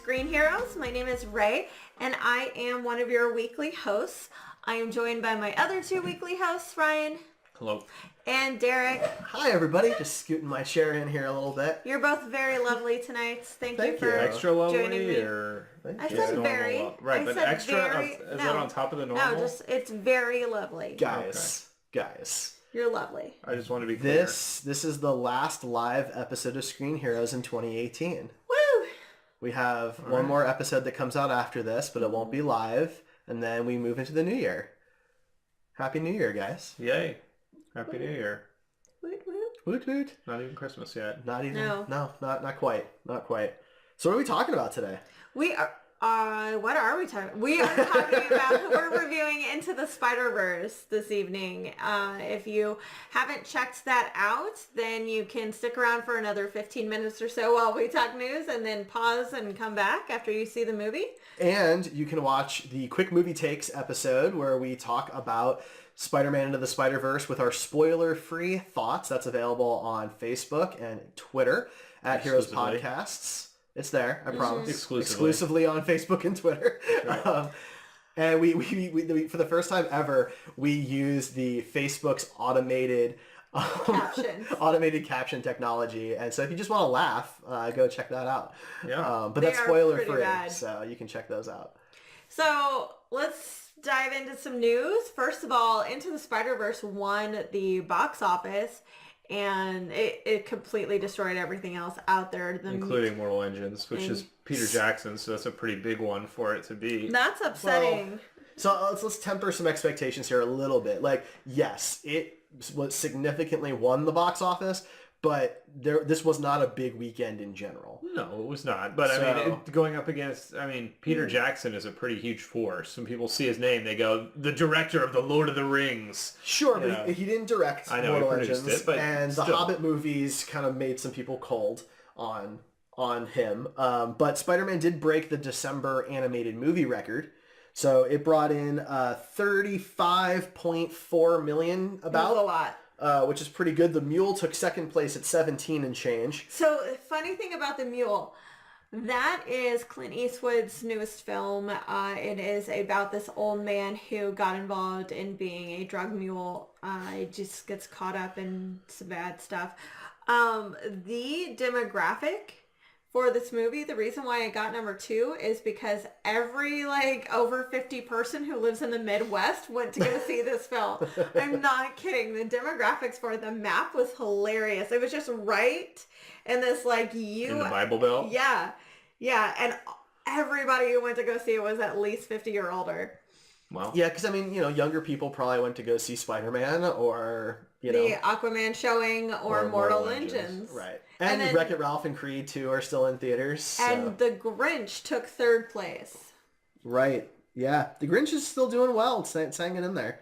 Screen Heroes. My name is Ray, and I am one of your weekly hosts. I am joined by my other two weekly hosts, Ryan. Hello. And Derek. Hi, everybody. Just scooting my chair in here a little bit. You're both very lovely tonight. Thank you for extra lovely, joining me. Or I said very. Right, I but said extra very, is that on top of the normal? No, just it's very lovely. Guys. You're lovely. I just want to be clear. This is the last live episode of Screen Heroes in 2018. Woo! We have one more episode that comes out after this, but it won't be live, and then we move into the new year. Happy New Year, guys. Yay. Happy New Year. Woot woot. Woot woot. Not even Christmas yet. Not even. No. No, not quite. Not quite. So what are we talking about today? We are. What are we talking? We are talking about. We're reviewing Into the Spider-Verse this evening. If you haven't checked that out, then you can stick around for another 15 minutes or so while we talk news, and then pause and come back after you see the movie. And you can watch the Quick Movie Takes episode where we talk about Spider-Man Into the Spider-Verse with our spoiler-free thoughts. That's available on Facebook and Twitter at Heroes Podcasts. It's there, I promise. Exclusively on Facebook and Twitter. Right. And we for the first time ever, we use the Facebook's automated caption technology. And so if you just want to laugh, go check that out. Yeah. But that's spoiler free, so you can check those out. So let's dive into some news. First of all, Into the Spider-Verse won the box office, and it completely destroyed everything else out there. Including Mortal Engines, which is Peter Jackson, so that's a pretty big one for it to be. That's upsetting. Well, so let's temper some expectations here a little bit. Like, yes, it was significantly won the box office, but this was not a big weekend in general. No, it was not. But I mean, going up against, Peter Jackson is a pretty huge force. When people see his name, they go, the director of the Lord of the Rings. Sure, but he didn't direct Mortal Engines, and the Hobbit movies kind of made some people cold on him. But Spider-Man did break the December animated movie record. So it brought in $35.4 million about. That's a lot. Which is pretty good. The Mule took second place at 17 and change. So, funny thing about The Mule, that is Clint Eastwood's newest film. It is about this old man who got involved in being a drug mule. He just gets caught up in some bad stuff. The demographic for this movie, the reason why it got number 2 is because every over 50 person who lives in the Midwest went to go see this film. I'm not kidding. The demographics for the map was hilarious. It was just right in this in the Bible Belt. Yeah, and everybody who went to go see it was at least 50 or older. Wow. Yeah, because younger people probably went to go see Spider-Man or the Aquaman showing or Mortal Engines. Right. And then Wreck-It Ralph and Creed 2 are still in theaters. So. And The Grinch took 3rd place. Right. Yeah. The Grinch is still doing well. It's hanging in there.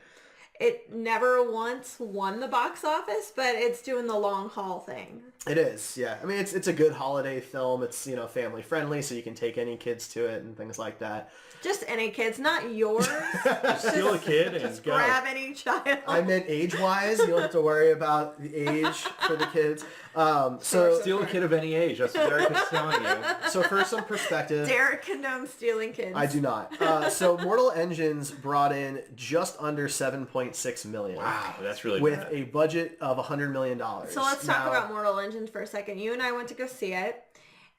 It never once won the box office, but it's doing the long haul thing. It is, yeah. I mean, it's a good holiday film. It's, family friendly, so you can take any kids to it and things like that. Just any kids, not yours. Just steal a kid and just go. Grab any child. I meant age-wise. You don't have to worry about the age for the kids. So steal a kid of any age. That's what Derek is telling you. So for some perspective, Derek condones stealing kids. I do not. So Mortal Engines brought in just under $7.6 million. Wow, that's really with bad. A budget of $100 million. So let's talk about Mortal Engines for a second. You and I went to go see it.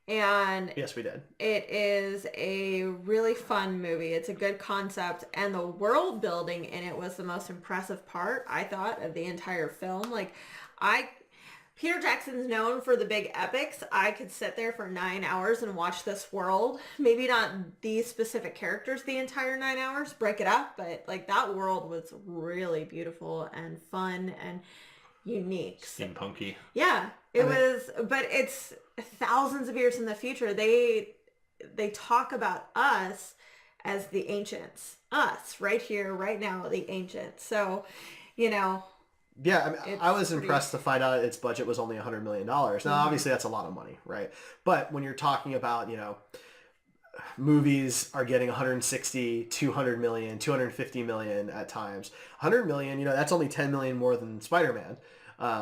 And yes, we did. It is a really fun movie. It's a good concept, and the world building in it was the most impressive part, I thought, of the entire film. Peter Jackson's known for the big epics. I could sit there for 9 hours and watch this world. Maybe not these specific characters the entire 9 hours, break it up, but that world was really beautiful and fun and unique. Steampunky. Yeah, it was, but it's thousands of years in the future. They talk about us as the ancients. Us, right here, right now, the ancients. So, Yeah, I was impressed to find out its budget was only $100 million. Now, obviously, that's a lot of money, right? But when you're talking about, movies are getting 160, 200 million, 250 million at times. 100 million, that's only 10 million more than Spider-Man.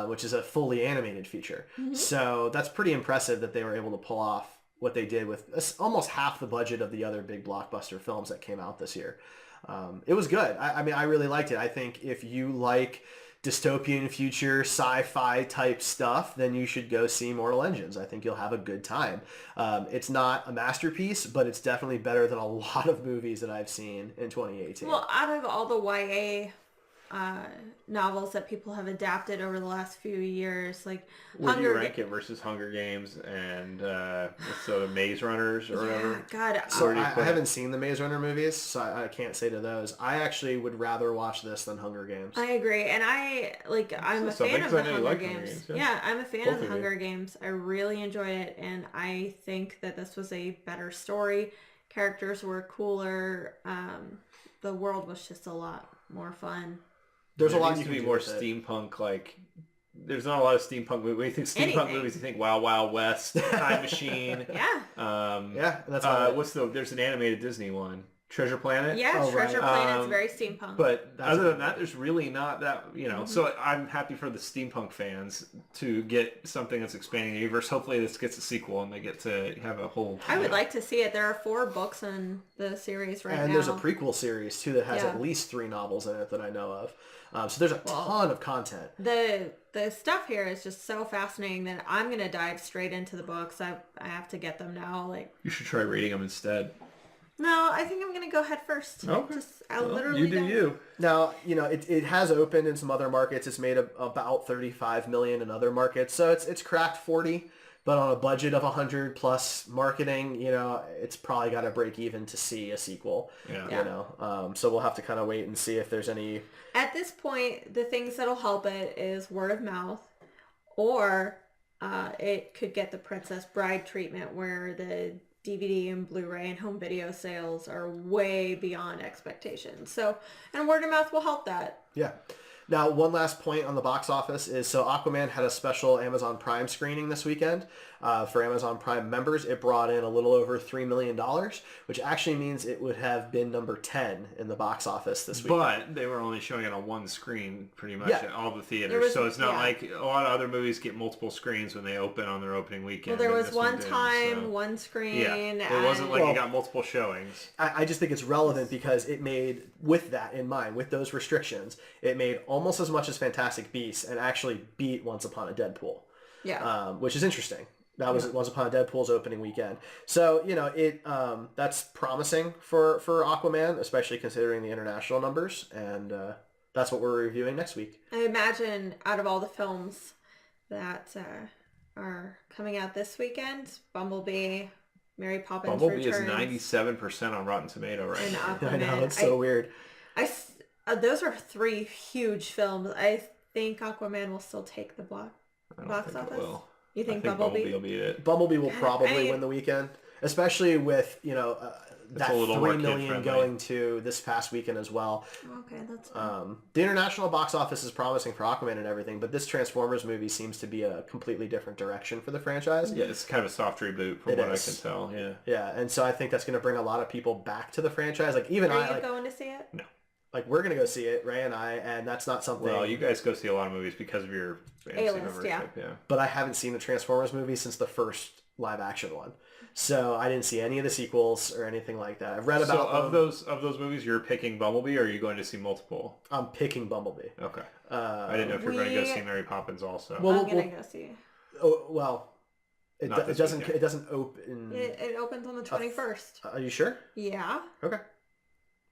Which is a fully animated feature. Mm-hmm. So that's pretty impressive that they were able to pull off what they did with almost half the budget of the other big blockbuster films that came out this year. It was good. I mean, I really liked it. I think if you like dystopian future sci-fi type stuff, then you should go see Mortal Engines. I think you'll have a good time. It's not a masterpiece, but it's definitely better than a lot of movies that I've seen in 2018. Well, out of all the YA novels that people have adapted over the last few years, like where do you rank it versus Hunger Games and so Maze Runners or whatever? God, so I haven't seen the Maze Runner movies, so I can't say to those. I actually would rather watch this than Hunger Games. I agree, and I'm a fan of the Hunger Games. Yeah, I'm a fan of the Hunger Games. I really enjoyed it, and I think that this was a better story. Characters were cooler. The world was just a lot more fun. There's a lot needs to be more steampunk, like there's not a lot of steampunk movies. When you think steampunk movies, you think Wild Wild West, Time Machine. Yeah. That's there's an animated Disney one, Treasure Planet. Yeah, Treasure Planet's very steampunk. But other than that, there's really not that, So I'm happy for the steampunk fans to get something that's expanding the universe. Hopefully this gets a sequel and they get to have a whole... I would like to see it. There are 4 books in the series right now. And there's a prequel series, too, that has at least 3 novels in it that I know of. So there's a ton of content. The stuff here is just so fascinating that I'm going to dive straight into the books. I have to get them now. You should try reading them instead. No, I think I'm going to go head first. Okay. You do you. Now, it has opened in some other markets. It's made about $35 million in other markets. So it's cracked 40, but on a budget of 100 plus marketing, it's probably got to break even to see a sequel. Yeah. So we'll have to kind of wait and see if there's any... At this point, the things that'll help it is word of mouth, or it could get the Princess Bride treatment where the DVD and Blu-ray and home video sales are way beyond expectations. So, and word of mouth will help that. Yeah. Now, one last point on the box office is, so Aquaman had a special Amazon Prime screening this weekend. For Amazon Prime members, it brought in a little over $3 million, which actually means it would have been number 10 in the box office this weekend. But they were only showing it on one screen pretty much at all the theaters. So it's not like a lot of other movies get multiple screens when they open on their opening weekend. Well, there was one screen. Yeah, it wasn't like it got multiple showings. I just think it's relevant because it made, with that in mind, with those restrictions, it made almost as much as Fantastic Beasts and actually beat Once Upon a Deadpool. Yeah. Which is interesting. That was Once Upon a Deadpool's opening weekend. So, that's promising for Aquaman, especially considering the international numbers. And that's what we're reviewing next week. I imagine out of all the films that are coming out this weekend, Bumblebee, Mary Poppins Bumblebee Returns, is 97% on Rotten Tomato right now. Aquaman. I know, it's so weird. Those are 3 huge films. I think Aquaman will still take the box office. It will. You think Bumblebee will beat it? Bumblebee will probably win the weekend, especially with, that 3 million going to this past weekend as well. Okay, that's fine. The international box office is promising for Aquaman and everything, but this Transformers movie seems to be a completely different direction for the franchise. Yeah, it's kind of a soft reboot from what I can tell. Yeah. Yeah, and so I think that's going to bring a lot of people back to the franchise. Like even Are you going to see it? No. Like we're gonna go see it, Ray and I, and that's not something. Well, you guys go see a lot of movies because of your A-list, membership, yeah. But I haven't seen the Transformers movie since the first live action one, so I didn't see any of the sequels or anything like that. I've read about of those movies. You're picking Bumblebee, or are you going to see multiple? I'm picking Bumblebee. Okay. I didn't know if you're going to go see Mary Poppins also. Well, I'm gonna go see. Oh well. It doesn't. It doesn't open. It opens on the 21st. Are you sure? Yeah. Okay.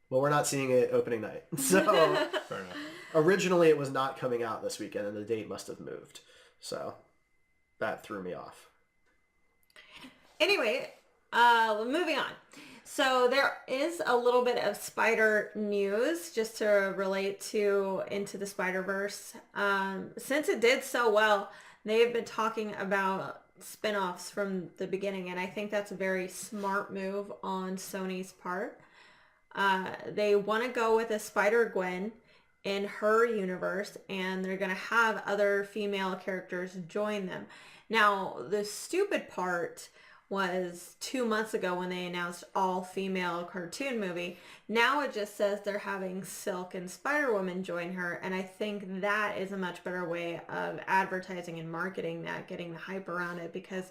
Well, we're not seeing it opening night. So fair enough. Originally, it was not coming out this weekend, and the date must have moved. So that threw me off. Anyway, moving on. So there is a little bit of spider news just to relate to Into the Spider-Verse. Since it did so well, they've been talking about spin-offs from the beginning, and I think that's a very smart move on Sony's part. They want to go with a Spider-Gwen in her universe, and they're going to have other female characters join them. Now, the stupid part was 2 months ago when they announced all-female cartoon movie. Now it just says they're having Silk and Spider-Woman join her, and I think that is a much better way of advertising and marketing that, getting the hype around it, because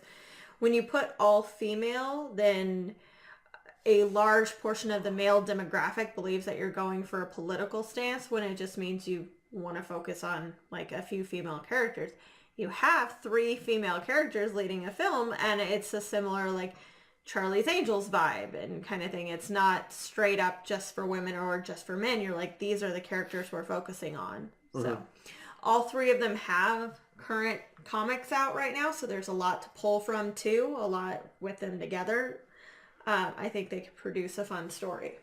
when you put all female, then a large portion of the male demographic believes that you're going for a political stance when it just means you want to focus on like a few female characters. You have 3 female characters leading a film, and it's a similar like Charlie's Angels vibe and kind of thing. It's not straight up just for women or just for men. You're like, these are the characters we're focusing on. So all 3 of them have current comics out right now, so there's a lot to pull from too, a lot with them together. I think they could produce a fun story.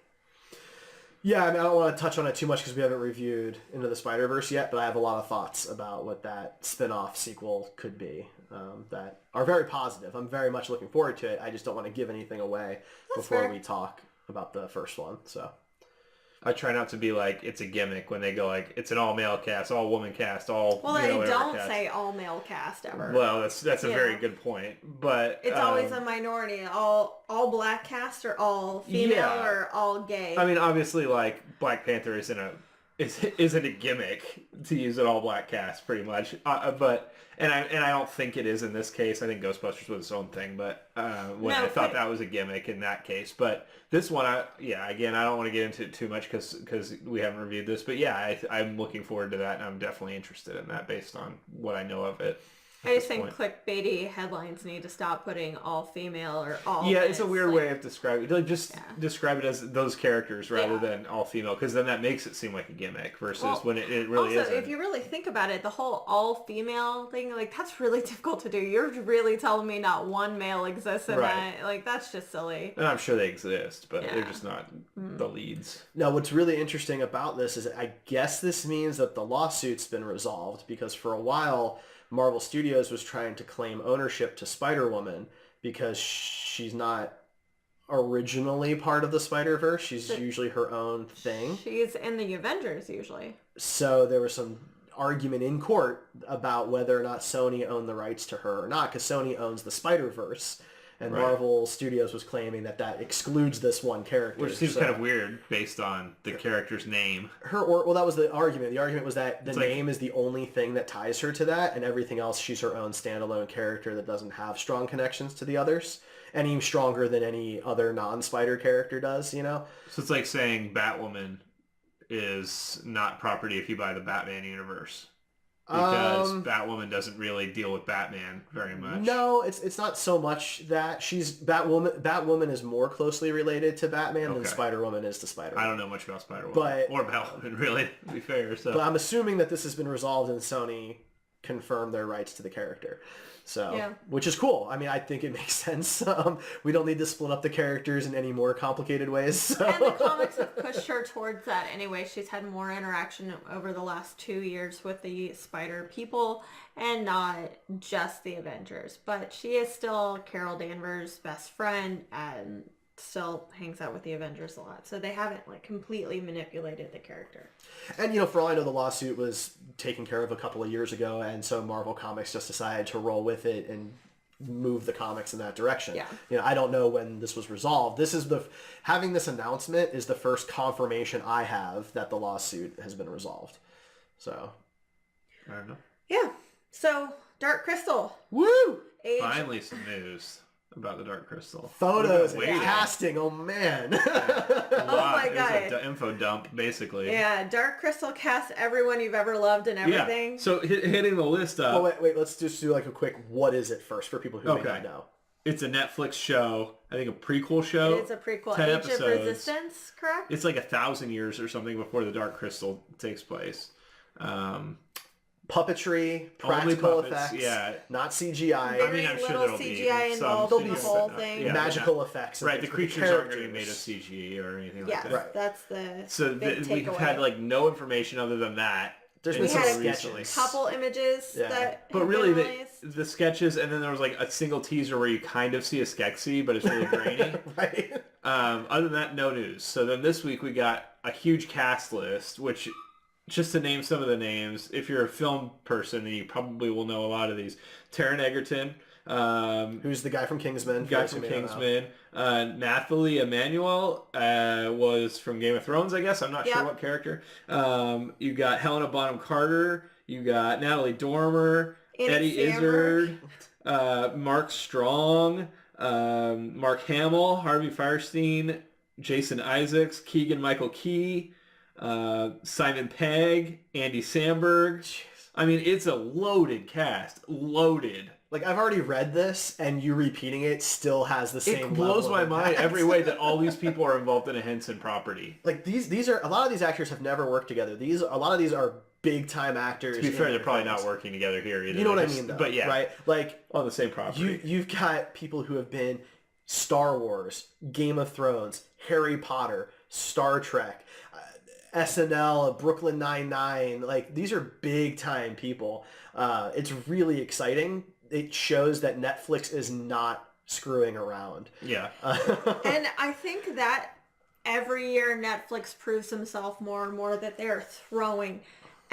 Yeah, I mean, I don't want to touch on it too much because we haven't reviewed Into the Spider-Verse yet, but I have a lot of thoughts about what that spin-off sequel could be that are very positive. I'm very much looking forward to it. I just don't want to give anything away before we talk about the first one. So I try not to be like, it's a gimmick when they go like, it's an all-male cast, all-woman cast, all, well, you know, they don't cast. say all-male cast ever. Well, that's a very good point, but it's always a minority. All black cast or all female or all gay. I mean, obviously, like Black Panther isn't a gimmick to use an all-black cast, pretty much. But I don't think it is in this case. I think Ghostbusters was its own thing, but I thought that was a gimmick in that case. But this one, again, I don't want to get into it too much because we haven't reviewed this. But yeah, I'm looking forward to that, and I'm definitely interested in that based on what I know of it. I just think clickbaity headlines need to stop putting all female or all. Yeah, it's a weird way of describing it. Like, just describe it as those characters rather than all female, because then that makes it seem like a gimmick versus when it really isn't. If you really think about it, the whole all female thing, like that's really difficult to do. You're really telling me not one male exists in that. Like that's just silly. And I'm sure they exist, but they're just not the leads. Now, what's really interesting about this is I guess this means that the lawsuit's been resolved because for a while Marvel Studios was trying to claim ownership to Spider-Woman because she's not originally part of the Spider-Verse. She's usually her own thing. She's in the Avengers usually. So there was some argument in court about whether or not Sony owned the rights to her or not because Sony owns the Spider-Verse. And Marvel Studios was claiming that excludes this one character. Which seems kind of weird based on the character's name. Well, that was the argument. The argument was that the name is the only thing that ties her to that, and everything else, she's her own standalone character that doesn't have strong connections to the others. Any stronger than any other non-Spider character does, you know? So it's like saying Batwoman is not property if you buy the Batman universe. Because Batwoman doesn't really deal with Batman very much. No, it's not so much that she's Batwoman. Batwoman is more closely related to Batman than Spider-Woman is to Spider-Man. I don't know much about Spider-Woman or Batwoman, really, to be fair. So. But I'm assuming that this has been resolved and Sony confirmed their rights to the character. So, which is cool. I mean, I think it makes sense. We don't need to split up the characters in any more complicated ways. So. And the comics have pushed her towards that anyway. She's had more interaction over the last 2 years with the Spider people and not just the Avengers. But she is still Carol Danvers' best friend and still hangs out with the Avengers a lot. So they haven't like completely manipulated the character. And, you know, for all I know, the lawsuit was taken care of a couple of years ago, and so Marvel Comics just decided to roll with it and move the comics in that direction. Yeah. You know, I don't know when this was resolved. Having this announcement is the first confirmation I have that the lawsuit has been resolved. So. I don't know. Yeah. So, Dark Crystal. Woo! Finally some news about the Dark Crystal. Photos and casting, oh man. Oh my god. It's an info dump, basically. Yeah, Dark Crystal casts everyone you've ever loved and everything. Yeah. So hitting the list up. Oh, wait, let's just do like a quick, what is it first for people who may not know. It's a Netflix show, I think a prequel show. It's a prequel. 10 Age episodes. of Resistance, correct? It's like 1,000 years or something before the Dark Crystal takes place. Puppetry, practical effects, not CGI. I mean, I'm sure there'll CGI involved in the whole thing. Yeah, magical effects. Right, the creatures aren't going to be made of CG or anything like that. Yes, that's the So we've had like no information other than that. There's been some sketches. Couple images that but really the sketches, and then there was like a single teaser where you kind of see a Skeksis, but it's really grainy. Right. Other than that, no news. So then this week we got a huge cast list, which just to name some of the names, if you're a film person, then you probably will know a lot of these. Taron Egerton. Who's the guy from Kingsman? Nathalie Emmanuel was from Game of Thrones, I guess. I'm not sure what character. You got Helena Bonham Carter. You got Natalie Dormer. Eddie Izzard. Mark Strong, Mark Hamill, Harvey Fierstein, Jason Isaacs, Keegan-Michael Key, Simon Pegg, Andy Samberg. Jeez. I mean, it's a loaded cast. Loaded. Like, I've already read this, and you repeating it still has the same It level blows of my mind impact. every way that all these people are involved in a Henson property. Like, these are, a lot of these actors have never worked together. A lot of these are big time actors. To be fair, in they're probably films. not working together here either. You know what I mean, though, But yeah, right? Like, on the same property. you've got people who have been Star Wars, Game of Thrones, Harry Potter, Star Trek, SNL, Brooklyn Nine-Nine. Like, these are big time people. It's really exciting. It shows that Netflix is not screwing around. Yeah. And I think that every year Netflix proves himself more and more that they're throwing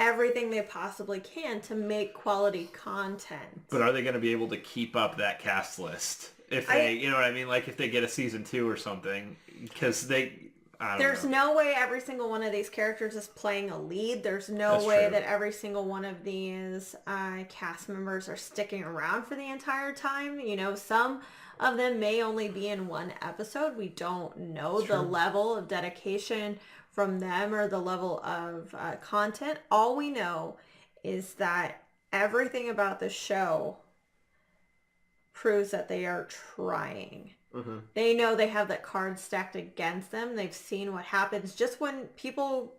everything they possibly can to make quality content. But are they going to be able to keep up that cast list? If they, you know what I mean? Like if they get a season 2 or something. Because There's no way every single one of these characters is playing a lead. There's no That's way true. that every single one of these cast members are sticking around for the entire time. You know, some of them may only be in one episode. We don't know the level of dedication from them or the level of content. All we know is that everything about the show proves that they are trying. Mm-hmm. They know they have that card stacked against them. They've seen what happens just when people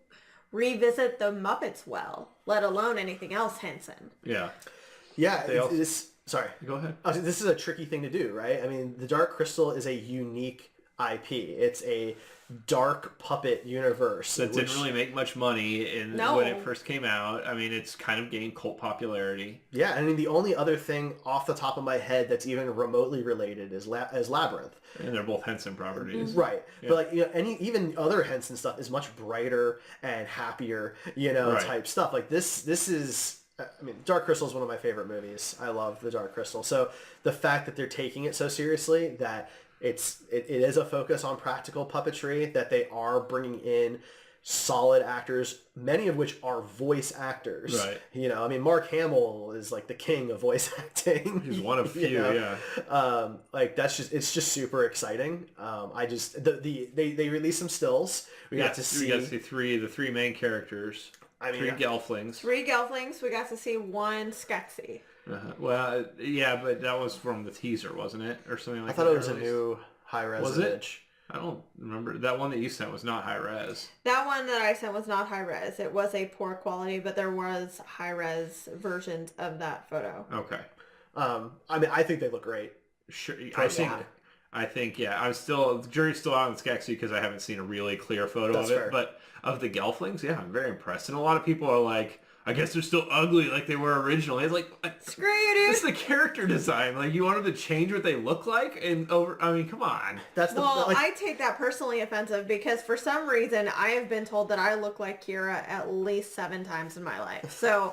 revisit the Muppets well, let alone anything else Henson. Yeah. Yeah, They also- sorry. Go ahead. This is a tricky thing to do, right? I mean, the Dark Crystal is a unique IP. It's a dark puppet universe. That didn't really make much money No. when it first came out. I mean, it's kind of gained cult popularity. Yeah, I mean, the only other thing off the top of my head that's even remotely related is Labyrinth. And they're both Henson properties. Right. But like, you know, even other Henson stuff is much brighter and happier, you know, Right. type stuff. Like this is, I mean, Dark Crystal is one of my favorite movies. I love the Dark Crystal. So the fact that they're taking it so seriously, that it is a focus on practical puppetry, that they are bringing in solid actors, many of which are voice actors. Right. You know, I mean, Mark Hamill is like the king of voice acting. He's one of You few, know? yeah. Like it's just super exciting. They released some stills. We got to see the three main characters. I mean, three Gelflings. 3 Gelflings. We got to see 1 Skeksis. Well, yeah, but that was from the teaser, wasn't it? Or something like I that. thought it was a new high-res Was it? image. I don't remember. That one that you sent was not high res. That one that I sent was not high res. It was a poor quality, but there was high res versions of that photo. Okay. I mean, I think they look great. Sure. Proceed. I think, yeah. The jury's still out on Skeksis because I haven't seen a really clear photo That's of it. fair. But of the Gelflings, yeah, I'm very impressed. And a lot of people are like, I guess they're still ugly like they were originally. It's like, Screw you, this is dude. the character design. Like, you want them to change what they look like? I mean, come on. That's the Well, like, I take that personally offensive because for some reason I have been told that I look like Kira at least 7 times in my life. So,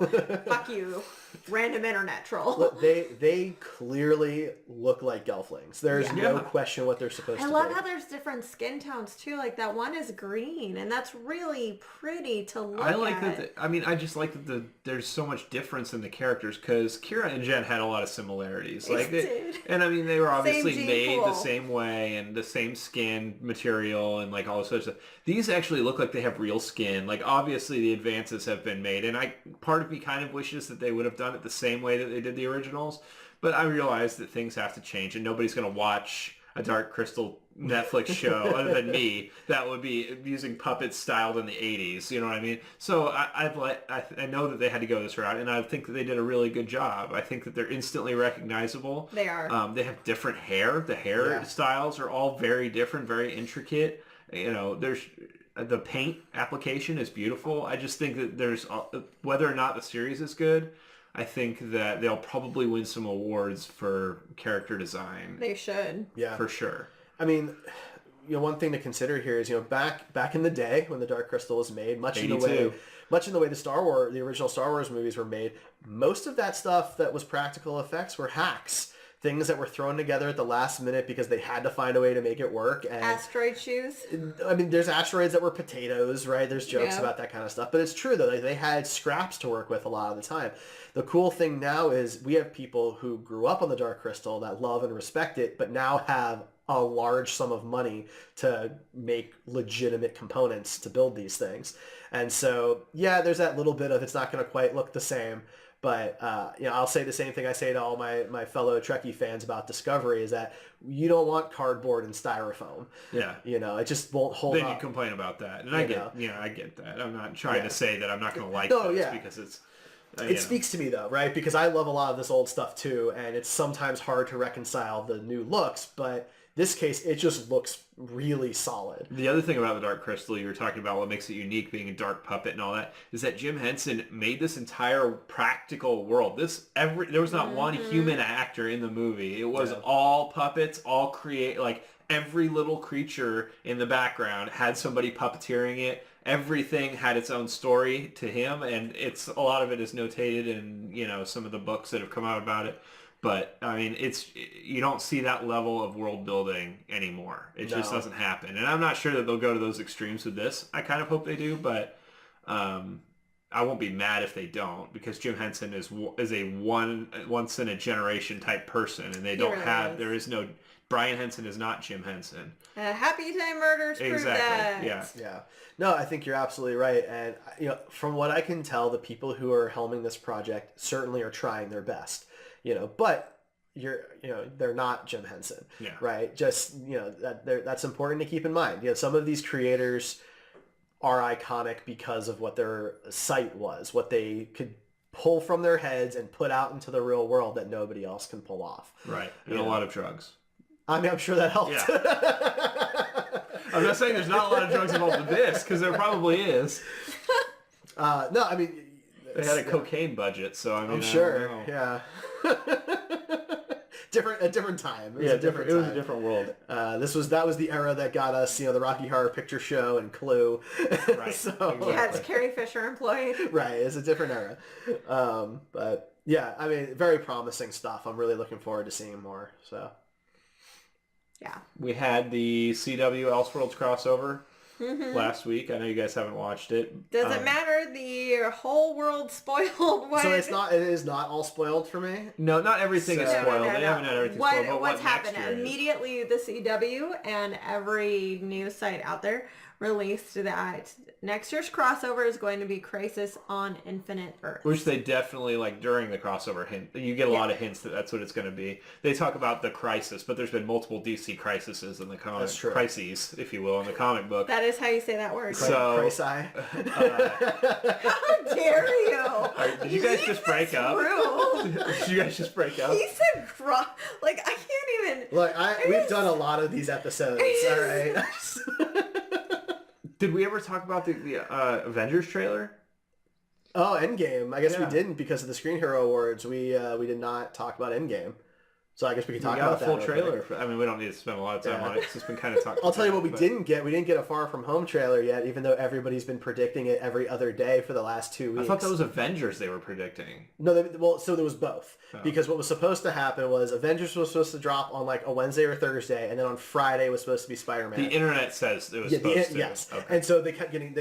fuck you, random internet troll. look, they clearly look like Gelflings. There's Yeah. no Yeah. question what they're supposed I to love be. how there's different skin tones too. Like that one is green, and that's really pretty to look I like at. that. I just like that there's so much difference in the characters because Kira and Jen had a lot of similarities. They Like, did. and I mean, they were obviously gene made the pool. same way and the same skin material and like all this other stuff. These actually look like they have real skin. Like, obviously, the advances have been made, and part of me kind of wishes that they would have done it the same way that they did the originals. But I realize that things have to change, and nobody's going to watch a Dark Crystal Netflix show other than me that would be using puppets styled in the 80s. You know what I mean? So I know that they had to go this route, and I think that they did a really good job. I think that they're instantly recognizable. They are. They have different hair. The hair Yeah. styles are all very different, very intricate. You know, there's the paint application is beautiful. I just think that there's whether or not the series is good, I think that they'll probably win some awards for character design. They should. Yeah. For sure. I mean, you know, one thing to consider here is, you know, back in the day when the Dark Crystal was made, much in the way 82. the original Star Wars movies were made, most of that stuff that was practical effects were hacks. things that were thrown together at the last minute because they had to find a way to make it work. And Asteroid shoes. I mean, there's asteroids that were potatoes, right? There's jokes Yeah. about that kind of stuff. But it's true, though. They had scraps to work with a lot of the time. The cool thing now is we have people who grew up on the Dark Crystal that love and respect it, but now have a large sum of money to make legitimate components to build these things. And so, yeah, there's that little bit of it's not going to quite look the same. But, I'll say the same thing I say to all my fellow Trekkie fans about Discovery is that you don't want cardboard and styrofoam. Yeah. It just won't hold Then up. you complain about that. And I get that. I'm not trying to say that I'm not going to like this because it's... It speaks to me, though, right? Because I love a lot of this old stuff, too, and it's sometimes hard to reconcile the new looks, but this case, it just looks really solid. The other thing about the Dark Crystal you were talking about, what makes it unique, being a dark puppet and all that, is that Jim Henson made this entire practical world. There was not one human actor in the movie. It was all puppets, all every little creature in the background had somebody puppeteering it. Everything had its own story to him, and a lot of it is notated in some of the books that have come out about it. But I mean, you don't see that level of world building anymore. It just doesn't happen, and I'm not sure that they'll go to those extremes with this. I kind of hope they do, but I won't be mad if they don't, because Jim Henson is a once in a generation type person, and they don't have. There is no. Brian Henson is not Jim Henson. Happy Time Murders prove that. Yeah. No, I think you're absolutely right. And, from what I can tell, the people who are helming this project certainly are trying their best, but they're not Jim Henson, right? Just, that's important to keep in mind. Some of these creators are iconic because of what their sight was, what they could pull from their heads and put out into the real world that nobody else can pull off. Right. And a lot of drugs. I mean, I'm sure that helped. Yeah. I'm not saying there's not a lot of drugs involved with this, because there probably is. No, I mean... They had a cocaine budget, so I mean... I'm sure, yeah. A different time. It was a different world. That was the era that got us, the Rocky Horror Picture Show and Clue. Right. So, exactly. Yeah, it's Carrie Fisher employed. Right, it's a different era. But yeah, I mean, very promising stuff. I'm really looking forward to seeing more. So. Yeah. We had the CW Elseworlds crossover last week. I know you guys haven't watched it. Does it matter? The whole world spoiled. What? So it is not all spoiled for me? No, not everything is spoiled. They haven't had everything spoiled. But what's next happened? year is. Immediately, the CW and every news site out there released that next year's crossover is going to be Crisis on Infinite Earth. Which they definitely, during the crossover hint, you get a lot of hints that that's what it's going to be. They talk about the crisis, but there's been multiple DC crises in the comic. That's true. Crises, if you will, in the comic book. That is how you say that word. So, Crisis. How dare you? Did you guys just break up? Did you guys just break up? He said I can't even. Look, we've done a lot of these episodes, all right? Did we ever talk about the Avengers trailer? Oh, Endgame. I guess we Yeah. didn't because of the Screen Hero Awards. We did not talk about Endgame. So I guess we can talk about that. We got a full trailer. I mean, we don't need to spend a lot of time on it. It's just been kind of talked about. I'll tell you what we didn't get. We didn't get a Far From Home trailer yet, even though everybody's been predicting it every other day for the last 2 weeks. I thought that was Avengers they were predicting. No, so there was both. Oh. Because what was supposed to happen was Avengers was supposed to drop on a Wednesday or Thursday, and then on Friday was supposed to be Spider-Man. The internet says it was supposed to. Yes. Okay. And so they kept getting,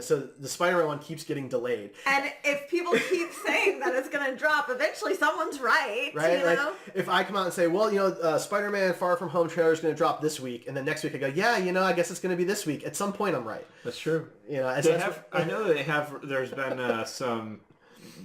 so the Spider-Man one keeps getting delayed. And if people keep saying that it's going to drop, eventually someone's right. Right? You know? If I come out and say, well, Spider-Man Far From Home trailer is going to drop this week, and then next week I go, yeah, I guess it's going to be this week. At some point I'm right. That's true. I know they have, there's been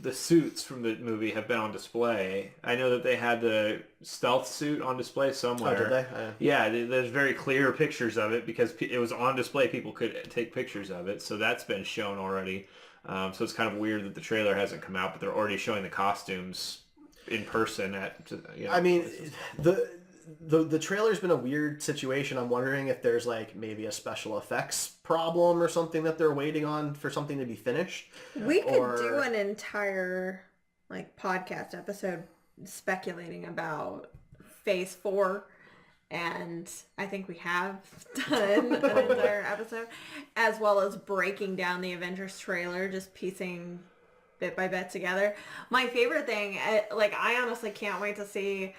the suits from the movie have been on display. I know that they had the stealth suit on display somewhere. Oh, did they? Yeah, there's very clear pictures of it because it was on display. People could take pictures of it. So that's been shown already. So it's kind of weird that the trailer hasn't come out, but they're already showing the costumes in person I mean, the trailer's been a weird situation. I'm wondering if there's maybe a special effects problem or something that they're waiting on for something to be finished. We could do an entire podcast episode speculating about Phase 4, and I think we have done an entire episode, as well as breaking down the Avengers trailer, just piecing bit by bit together. My favorite thing, I honestly can't wait to see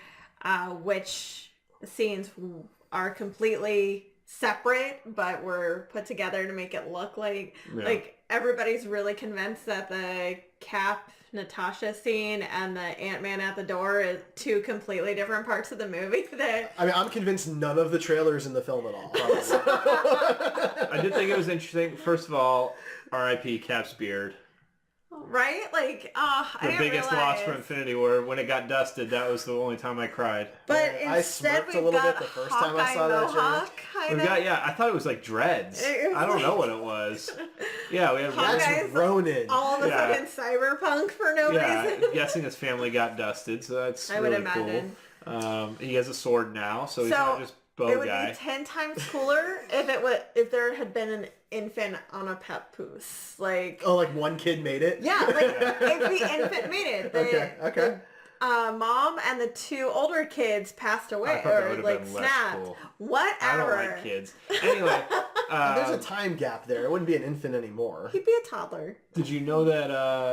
which scenes are completely separate, but were put together to make it look like everybody's really convinced that the Cap Natasha scene and the Ant-Man at the door is two completely different parts of the movie. I mean, I'm convinced none of the trailers in the film at all. I did think it was interesting. First of all, R.I.P. Cap's beard. Right? Like, I The didn't biggest realize. loss for Infinity War. When it got dusted, that was the only time I cried. But I instead smirked a we've little got bit the first time I Hawkeye saw that Mohawk, We kind of. got, I thought it was like dreads. It was I don't know like- what it was. Yeah, we had Hawkeye's That's Ronin. all of a Yeah. sudden cyberpunk for no Yeah, reason. guessing his family got dusted, so that's I would really imagine. cool. He has a sword now, so he's So, not just bow It would guy. be 10 times cooler if there had been an infant on a papoose. Like, Oh, like one kid made it? yeah, like if the infant made it, Okay. mom and the two older kids passed away I thought that or would've like been less snapped. cool. Whatever. I don't like kids. Anyway, There's a time gap there. It wouldn't be an infant anymore. He'd be a toddler. did you know that,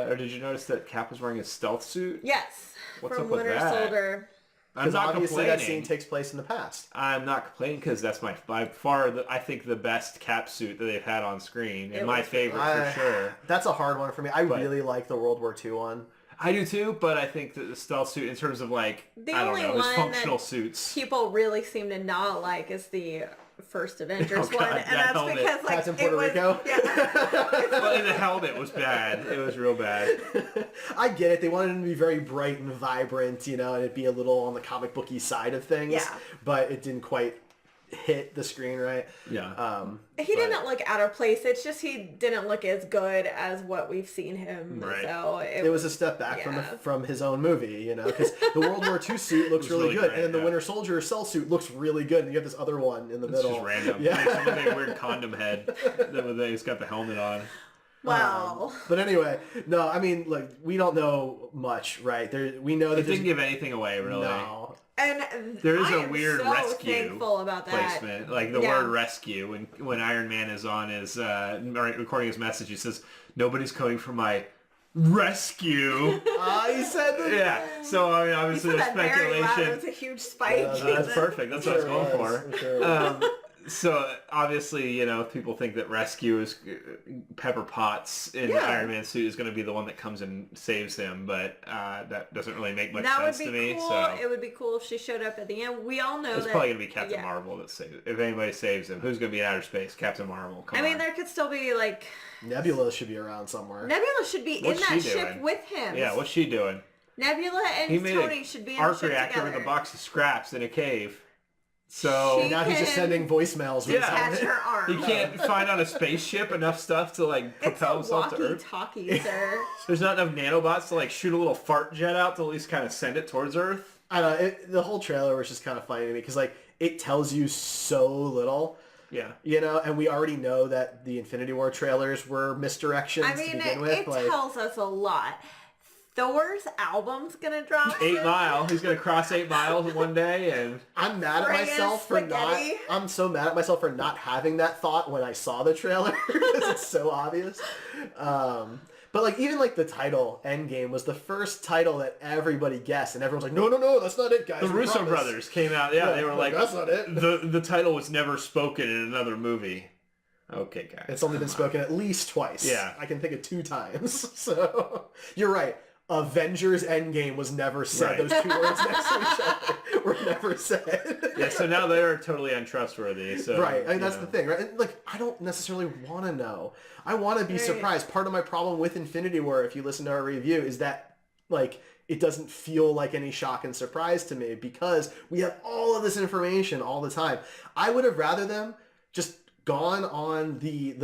or did you notice that Cap was wearing a stealth suit? Yes. What's from up with Winter that? Soldier. I'm Because not obviously that complaining. scene takes place in the past. I'm not complaining because that's by far, I think, the best Cap suit that they've had on screen, and my favorite for sure. That's a hard one for me. I really like the World War II one. I do too, but I think that the stealth suit, in terms of like, The I don't only know, his one functional that suits. People really seem to not like is the first Avengers Oh, one, God, and that that's helmet. because like Captain it Puerto was, Rico? Yeah. Well, and the helmet was bad. It was real bad. I get it. They wanted him to be very bright and vibrant, and it'd be a little on the comic booky side of things. Yeah. But it didn't quite hit the screen right. Yeah. He didn't look out of place. It's just he didn't look as good as what we've seen him. Right. So It was a step back Yeah. from his own movie, because the World War II suit looks really really good, great, and then the yeah. Winter Soldier cell suit looks really good, and you have this other one in the It's middle. just random. Yeah. Yeah. Someone made a weird condom head that he's got the helmet on. wow. But anyway, no, I mean, like, we don't know much, right? We know that It didn't give anything away, really. No. And There is I a am weird so rescue thankful about that. placement. Like the Yeah. word rescue. When Iron Man is on his, recording his message, he says, "Nobody's coming for my rescue." He said that. Yeah. So, I mean, You obviously said there's that very loud. It speculation. was a huge spike. That's perfect. That's what I was going for. It sure was. So obviously, people think that Rescue is Pepper Potts in the Yeah. Iron Man suit is going to be the one that comes and saves him, but that doesn't really make much That would sense be to me. cool. So It would be cool if she showed up at the end. We all know it's that. probably going to be Captain yeah. Marvel that saves. If anybody saves him, who's going to be in outer space? Captain Marvel. Come I mean, on. there could still be like Nebula should be around somewhere. Nebula should be What's in that she ship doing? with him. Yeah, what's she doing? Nebula He and made Tony a should be in arc the ship reactor together. with a box of scraps in a cave. So She- Now he's just can sending voicemails. With his Yeah. Catch helmet. her arm. he can't find on a spaceship enough stuff to like It's propel a himself to Earth. walkie-talkie, sir. There's not enough nanobots to like shoot a little fart jet out to at least kind of send it towards Earth. I don't know. The whole trailer was just kind of funny to me because like it tells you so little. Yeah. And we already know that the Infinity War trailers were misdirections I to mean, begin with. it Like, tells us a lot. Thor's album's gonna drop 8 soon. Mile. He's gonna cross 8 miles in one day, and I'm mad at Friggin' myself for not. spaghetti. I'm so mad at myself for not having that thought when I saw the trailer because it's so obvious. But like even like the title Endgame was the first title that everybody guessed, and everyone's like, no, that's not it, guys. the we Russo promise." brothers came out. Yeah, they were like, that's not it. the title was never spoken in another movie. Okay, guys. It's only been spoken at least twice. Yeah. I can think of 2 times. So you're right. Avengers Endgame was never said. Right. Those 2 words next to each other were never said. Yeah, so now they're totally untrustworthy. So Right. I mean, that's you the know. thing, right? And, like, I don't necessarily want to know. I want to be Right. surprised. Part of my problem with Infinity War, if you listen to our review, is that, like, it doesn't feel like any shock and surprise to me because we have all of this information all the time. I would have rather them just gone on the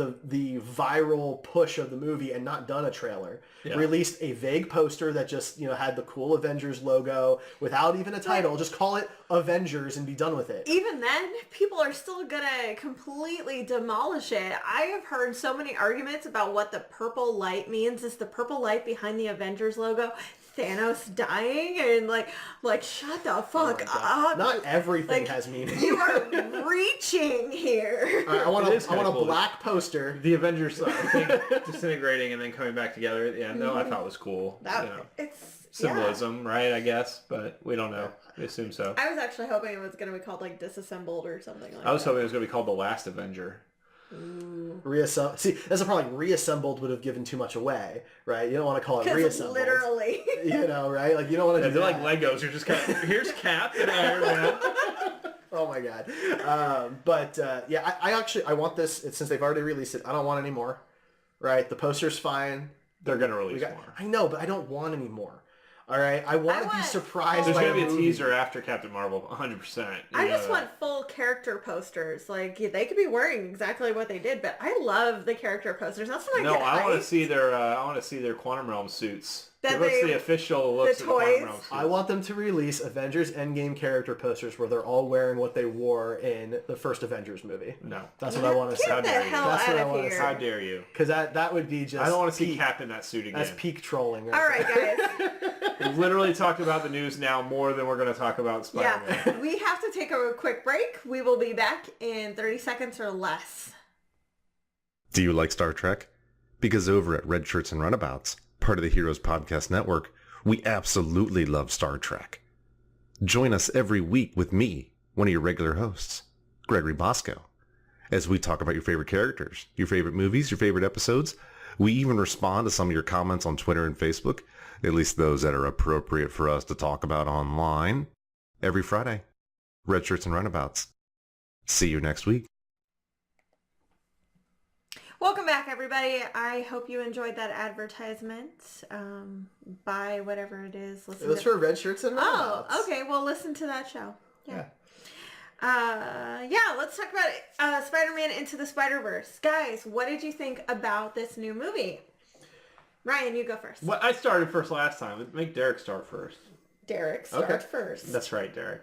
viral push of the movie and not done a trailer. Yeah. Released a vague poster that just, had the cool Avengers logo without even a title. Just call it Avengers and be done with it. Even then, people are still gonna completely demolish it. I have heard so many arguments about what the purple light means. Is the purple light behind the Avengers logo? Thanos dying and like shut the fuck Oh my God. up. Not everything Like, has meaning. You are reaching here. All right, I want It is a kinda cool. black poster. The Avengers thing disintegrating and then coming back together at the end, though, I thought was cool. It's Symbolism, right? I guess, but we don't know. We assume so. I was actually hoping it was going to be called like Disassembled or something like that. I was hoping it was going to be called The Last Avenger. Reassemble. See, that's the problem. Like, reassembled would have given too much away, right? You don't want to call it reassembled. Literally. You know, right? Like, you don't want to do They're that. like Legos. You're just kind of, here's Cap and Iron Man. Oh my God. Yeah, I want this, since they've already released it, I don't want any more, right? The poster's fine. They're going to release more. I know, but I don't want any more. All right? I want to be surprised There's by going to be a movie. teaser after Captain Marvel, 100%. I just want full character posters. Like, they could be wearing exactly what they did, but I love the character posters. That's when I get I want to hyped. see their Quantum Realm suits. That Give us they- the official looks the of the Quantum toys. Realm suits. I want them to release Avengers Endgame character posters where they're all wearing what they wore in the first Avengers movie. No. That's what I want to see. Get the hell That's what out I of wanna here. see. How dare you? Because that would be just I don't want to see peak. Cap in that suit again. That's peak trolling. All right, guys. We've literally talked about the news now more than we're going to talk about Spider-Man. Yeah, we have to take a quick break. We will be back in 30 seconds or less. Do you like Star Trek? Because over at Red Shirts and Runabouts, part of the Heroes Podcast Network, we absolutely love Star Trek. Join us every week with me, one of your regular hosts, Gregory Bosco, as we talk about your favorite characters, your favorite movies, your favorite episodes. We even respond to some of your comments on Twitter and Facebook, at least those that are appropriate for us to talk about online, every Friday. Red Shirts and Runabouts. See you next week. Welcome back, everybody. I hope you enjoyed that advertisement. Buy whatever it is. It was for Red Shirts and Runabouts. Oh, okay. Well, listen to that show. Yeah. Let's talk about Spider-Man Into the Spider-Verse. Guys, what did you think about this new movie? Ryan, you go first. Well, I started first last time. Make Derek start first. Derek, start first. That's right, Derek.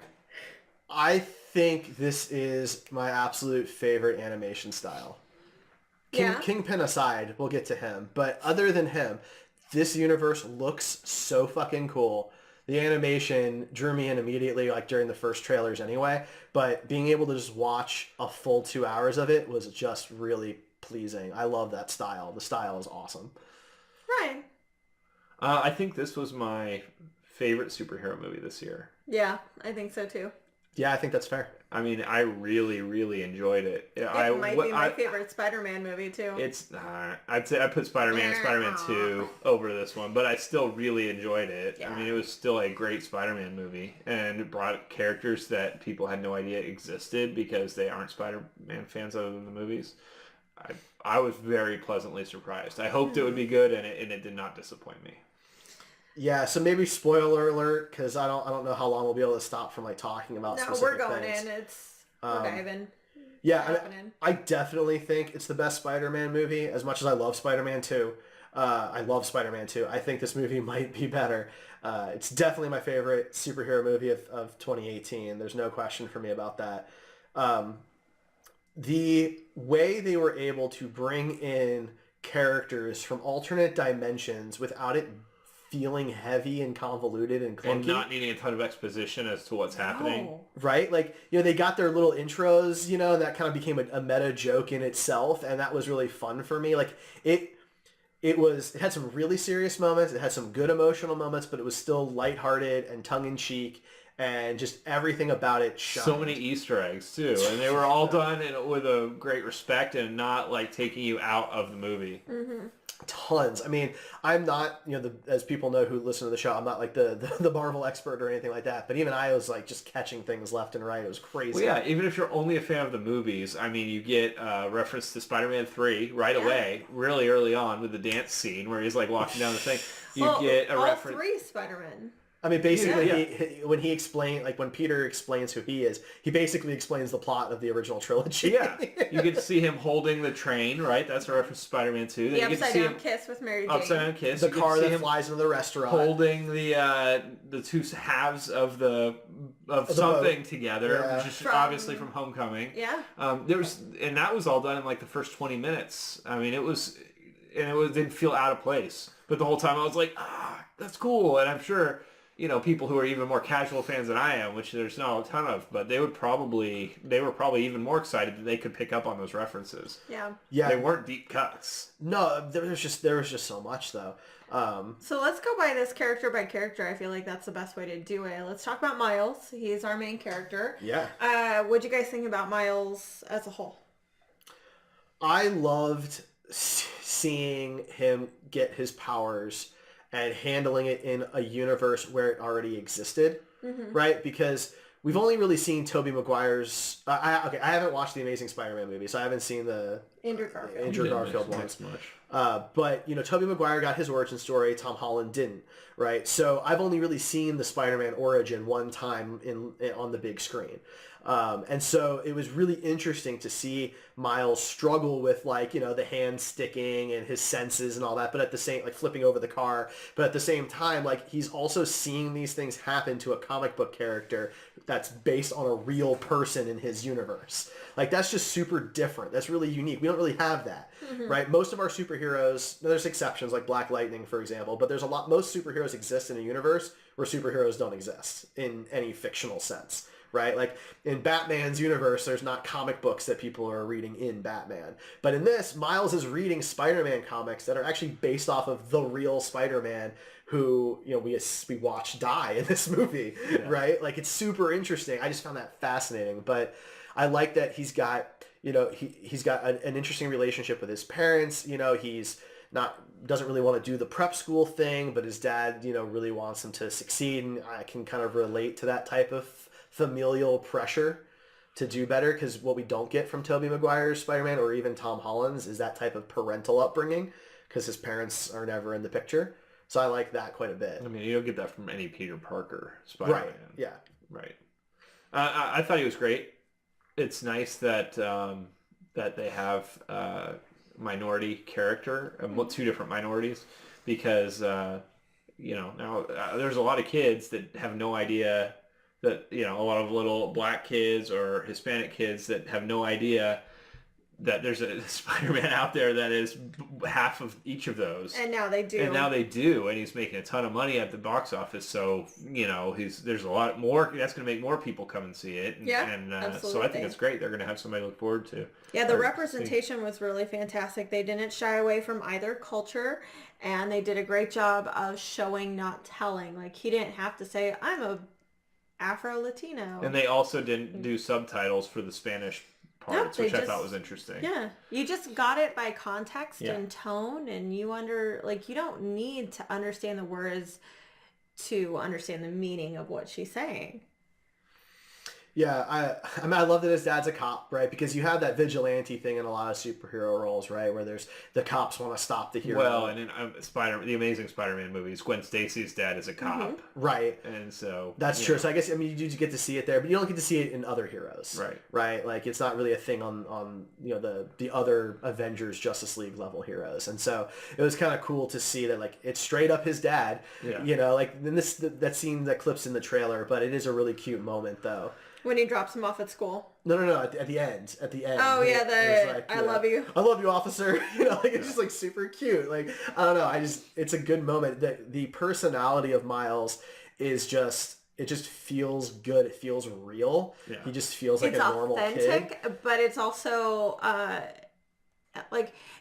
I think this is my absolute favorite animation style. Kingpin aside, we'll get to him. But other than him, this universe looks so fucking cool. The animation drew me in immediately, like during the first trailers anyway. But being able to just watch a full 2 hours of it was just really pleasing. I love that style. The style is awesome. Ryan. I think this was my favorite superhero movie this year. Yeah, I think so too. Yeah, I think that's fair. I mean, I really, really enjoyed it. It might be my favorite Spider-Man movie too. It's I'd say I put Spider-Man and Spider-Man 2 over this one, but I still really enjoyed it. Yeah. I mean, it was still a great Spider-Man movie, and it brought characters that people had no idea existed because they aren't Spider-Man fans other than the movies. I was very pleasantly surprised. I hoped it would be good, and it did not disappoint me. Yeah, so maybe spoiler alert, because I don't know how long we'll be able to stop from like talking about specific we're going things. in. We're diving. Yeah, I definitely think it's the best Spider-Man movie. As much as I love Spider-Man 2, I love Spider-Man 2. I think this movie might be better. It's definitely my favorite superhero movie of 2018. There's no question for me about that. The way they were able to bring in characters from alternate dimensions without it feeling heavy and convoluted and clunky. And not needing a ton of exposition as to what's happening. Right? Like, they got their little intros, and that kind of became a meta joke in itself, and that was really fun for me. Like, it had some really serious moments, it had some good emotional moments, but it was still lighthearted and tongue-in-cheek, and just everything about it shined. So many Easter eggs, too. And they were all done with a great respect and not, like, taking you out of the movie. Mm-hmm. Tons. I mean, I'm not, as people know who listen to the show, I'm not like the Marvel expert or anything like that. But even I was like just catching things left and right. It was crazy. Well, yeah, even if you're only a fan of the movies, I mean, you get reference to Spider-Man 3 right away, really early on with the dance scene where he's like walking down the thing. You get a reference. All three Spider-Men. I mean, basically, when he explained, like when Peter explains who he is, he basically explains the plot of the original trilogy. Yeah, you get to see him holding the train, right? That's a reference to Spider-Man 2. The upside down kiss with Mary Jane. Upside down kiss. The car that flies into the restaurant. Holding the two halves of something boat together, which is obviously from Homecoming. Yeah. And that was all done in like the first 20 minutes. I mean, it was and didn't feel out of place. But the whole time I was like, that's cool. And I'm sure, people who are even more casual fans than I am, which there's not a ton of, but they were probably even more excited that they could pick up on those references. Yeah. They weren't deep cuts. No, there was just so much though. So let's go by this character by character. I feel like that's the best way to do it. Let's talk about Miles. He's our main character. Yeah. What'd you guys think about Miles as a whole? I loved seeing him get his powers and handling it in a universe where it already existed, right? Because we've only really seen Tobey Maguire's... I haven't watched the Amazing Spider-Man movie, so I haven't seen the Andrew Garfield. Andrew Garfield ones. But, Tobey Maguire got his origin story, Tom Holland didn't, right? So I've only really seen the Spider-Man origin one time on the big screen. And so it was really interesting to see Miles struggle with the hand sticking and his senses and all that, but at the same, flipping over the car, but at the same time, he's also seeing these things happen to a comic book character that's based on a real person in his universe. That's just super different. That's really unique. We don't really have that, right? Most of our superheroes, there's exceptions like Black Lightning, for example, but most superheroes exist in a universe where superheroes don't exist in any fictional sense. Right? In Batman's universe, there's not comic books that people are reading in Batman. But in this, Miles is reading Spider-Man comics that are actually based off of the real Spider-Man who, we watch die in this movie, right? It's super interesting. I just found that fascinating. But I like that he's got, he's got an interesting relationship with his parents. He's doesn't really want to do the prep school thing, but his dad, really wants him to succeed. And I can kind of relate to that type of familial pressure to do better, because what we don't get from Tobey Maguire's Spider-Man or even Tom Holland's is that type of parental upbringing, because his parents are never in the picture. So I like that quite a bit. I mean, you don't get that from any Peter Parker Spider-Man. Right, yeah. Right. I thought he was great. It's nice that that they have minority character, two different minorities, because, now there's a lot of kids that have no idea that, a lot of little black kids or Hispanic kids that have no idea that there's a Spider-Man out there that is half of each of those. And now they do. And he's making a ton of money at the box office. So, there's a lot more. That's going to make more people come and see it. Absolutely. So I think it's great. They're going to have somebody to look forward to. Yeah, the representation was really fantastic. They didn't shy away from either culture, and they did a great job of showing, not telling. He didn't have to say, I'm a Afro-Latino. And they also didn't do subtitles for the Spanish parts, which I thought was interesting. Yeah. You just got it by context and tone, and you don't need to understand the words to understand the meaning of what she's saying. Yeah, I love that his dad's a cop, right? Because you have that vigilante thing in a lot of superhero roles, right? Where there's the cops want to stop the hero. Well, and in the Amazing Spider-Man movies, Gwen Stacy's dad is a cop, right? And so that's true. So I guess you do get to see it there, but you don't get to see it in other heroes, right? It's not really a thing on the other Avengers, Justice League level heroes, and so it was kind of cool to see that it's straight up his dad. Yeah. In that scene that clips in the trailer, but it is a really cute moment though. When he drops him off at school. No. At the end. Oh yeah, I love you. I love you, officer. It's just super cute. I don't know. It's a good moment. The personality of Miles is just, it just feels good. It feels real. Yeah. He just feels like a normal kid. It's authentic, but it's also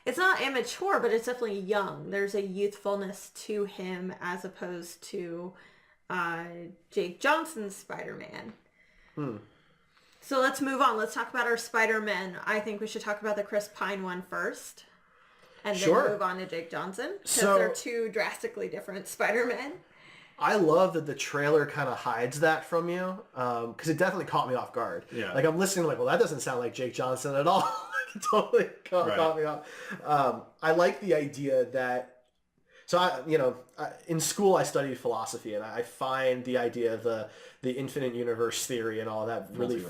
it's not immature, but it's definitely young. There's a youthfulness to him as opposed to Jake Johnson's Spider-Man. So let's move on. Let's talk about our Spider-Men. I think we should talk about the Chris Pine one first. And then move on to Jake Johnson. Because they're two drastically different Spider-Men. I love that the trailer kind of hides that from you. Because it definitely caught me off guard. Yeah. I'm listening well, that doesn't sound like Jake Johnson at all. It totally caught me off. I like the idea that... So in school I studied philosophy, and I find the idea of the infinite universe theory and all that really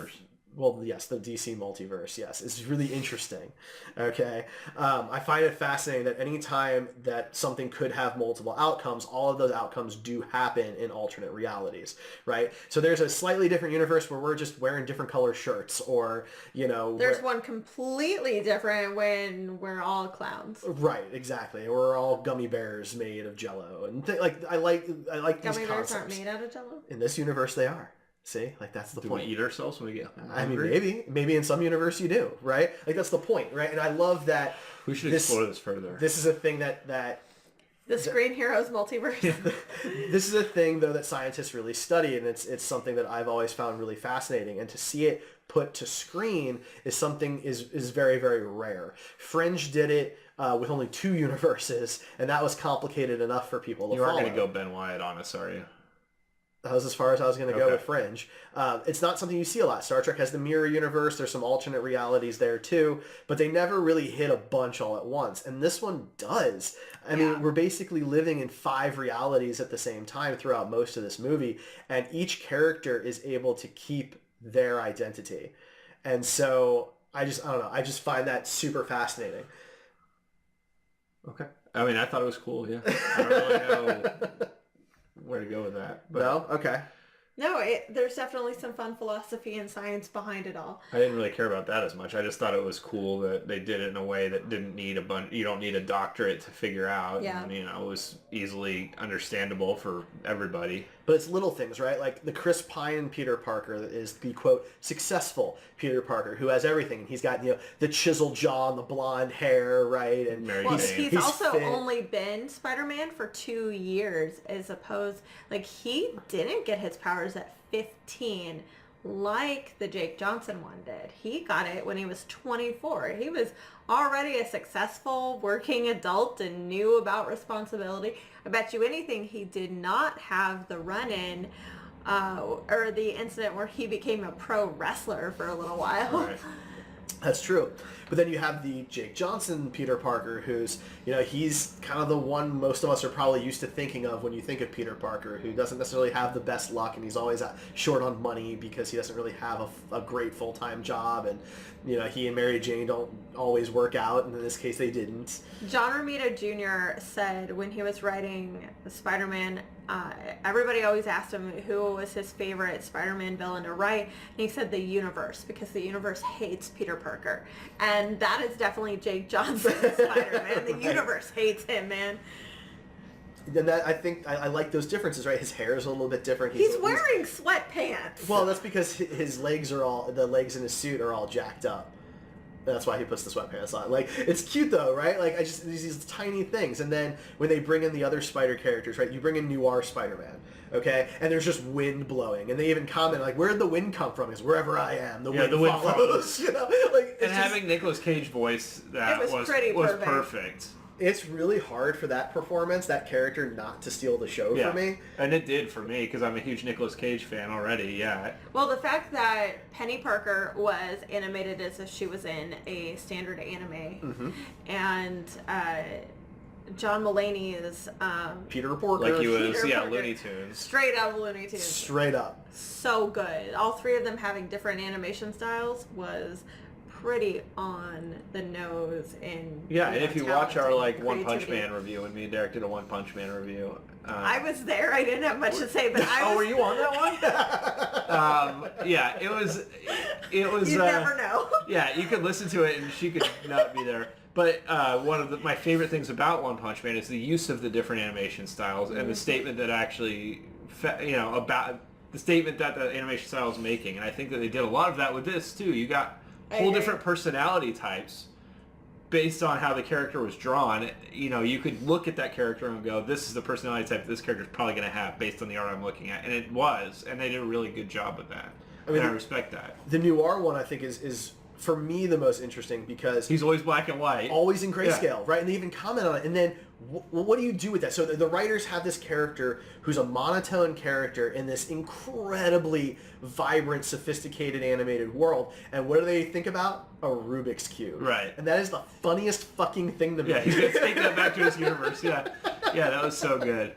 well, yes, the DC multiverse, yes, is really interesting. Okay, I find it fascinating that any time that something could have multiple outcomes, all of those outcomes do happen in alternate realities, right? So there's a slightly different universe where we're just wearing different color shirts, or There's one completely different when we're all clowns. right, exactly. We're all gummy bears made of Jello, and I like these Gummy bears concepts. aren't made out of Jello? In this universe, they are. See, like that's the Do point. we eat ourselves when we get I mean, hungry? maybe in some universe you do, right? Like that's the point, right? And I love that. We should explore this further. This is a thing that The Screen Heroes multiverse. this is a thing though that scientists really study, and it's something that I've always found really fascinating. And to see it put to screen is very, very rare. Fringe did it with only 2 universes, and that was complicated enough for people to You aren't follow. going to go Ben Wyatt on us, are you? That was as far as I was going to go Okay. with Fringe. It's not something you see a lot. Star Trek has the mirror universe. There's some alternate realities there too, but they never really hit a bunch all at once. And this one does. I mean, we're basically living in 5 realities at the same time throughout most of this movie, and each character is able to keep their identity. And so I don't know. I just find that super fascinating. Okay. I mean, I thought it was cool, yeah. I don't really know where to go with that. But No? Okay. No, there's definitely some fun philosophy and science behind it all. I didn't really care about that as much. I just thought it was cool that they did it in a way that didn't need you don't need a doctorate to figure out. Yeah. And, it was easily understandable for everybody. But it's little things, right? Like the Chris Pine Peter Parker is the, quote, successful Peter Parker who has everything. And he's got, the chiseled jaw and the blonde hair, right? And Mary Well, Jane. he's also fit. only been Spider-Man for 2 years, as opposed, he didn't get his powers at 15 like the Jake Johnson one did. He got it when he was 24. He was already a successful working adult and knew about responsibility. I bet you anything he did not have the run-in or the incident where he became a pro wrestler for a little while. Right. That's true. But then you have the Jake Johnson Peter Parker who's, he's kind of the one most of us are probably used to thinking of when you think of Peter Parker, who doesn't necessarily have the best luck, and he's always short on money because he doesn't really have a great full-time job, and, he and Mary Jane don't always work out, and in this case they didn't. John Romita Jr. said when he was writing Spider-Man, everybody always asked him who was his favorite Spider-Man villain to write, and he said the universe, because the universe hates Peter Parker. And that is definitely Jake Johnson's Spider-Man. The universe hates him, man. And that, I think, I like those differences, right? His hair is a little bit different. He's wearing sweatpants. Well, that's because his legs the legs in his suit are all jacked up. That's why he puts the sweatpants on. It's cute though, right? These tiny things. And then when they bring in the other Spider characters, right? You bring in Noir Spider-Man, okay? And there's just wind blowing. And they even comment, where'd the wind come from? It's wherever I am, the wind follows. And having Nicolas Cage voice that It was pretty perfect. perfect. It's really hard for that performance, that character, not to steal the show for me. And it did for me, because I'm a huge Nicolas Cage fan already, yeah. Well, the fact that Penny Parker was animated as if she was in a standard anime, and John Mulaney is Peter Porker. Like he was, Peter Parker. Looney Tunes. straight out of Looney Tunes. Straight up. So good. All 3 of them having different animation styles was pretty on the nose in Yeah, and if you watch our talent and One Punch creativity. Man review, and me and Derek did a One Punch Man review. I was there. I didn't have much to say, but I was. Oh, were you on that one? Yeah, it was. You never know. Yeah, you could listen to it, and she could not be there. But one of my favorite things about One Punch Man is the use of the different animation styles and the statement that actually, about the statement that the animation style is making. And I think that they did a lot of that with this too. You got whole different personality types based on how the character was drawn. You could look at that character and go, this is the personality type this character is probably going to have based on the art I'm looking at. And it was, and they did a really good job with that. I respect that. The Noir one, I think, is for me the most interesting because He's always black and white. always in grayscale, right? And they even comment on it. And then what do you do with that? So the writers have this character who's a monotone character in this incredibly vibrant, sophisticated animated world. And what do they think about? A Rubik's Cube. Right. And that is the funniest fucking thing to me. Yeah, he's going to take that back to his universe. Yeah. Yeah, that was so good.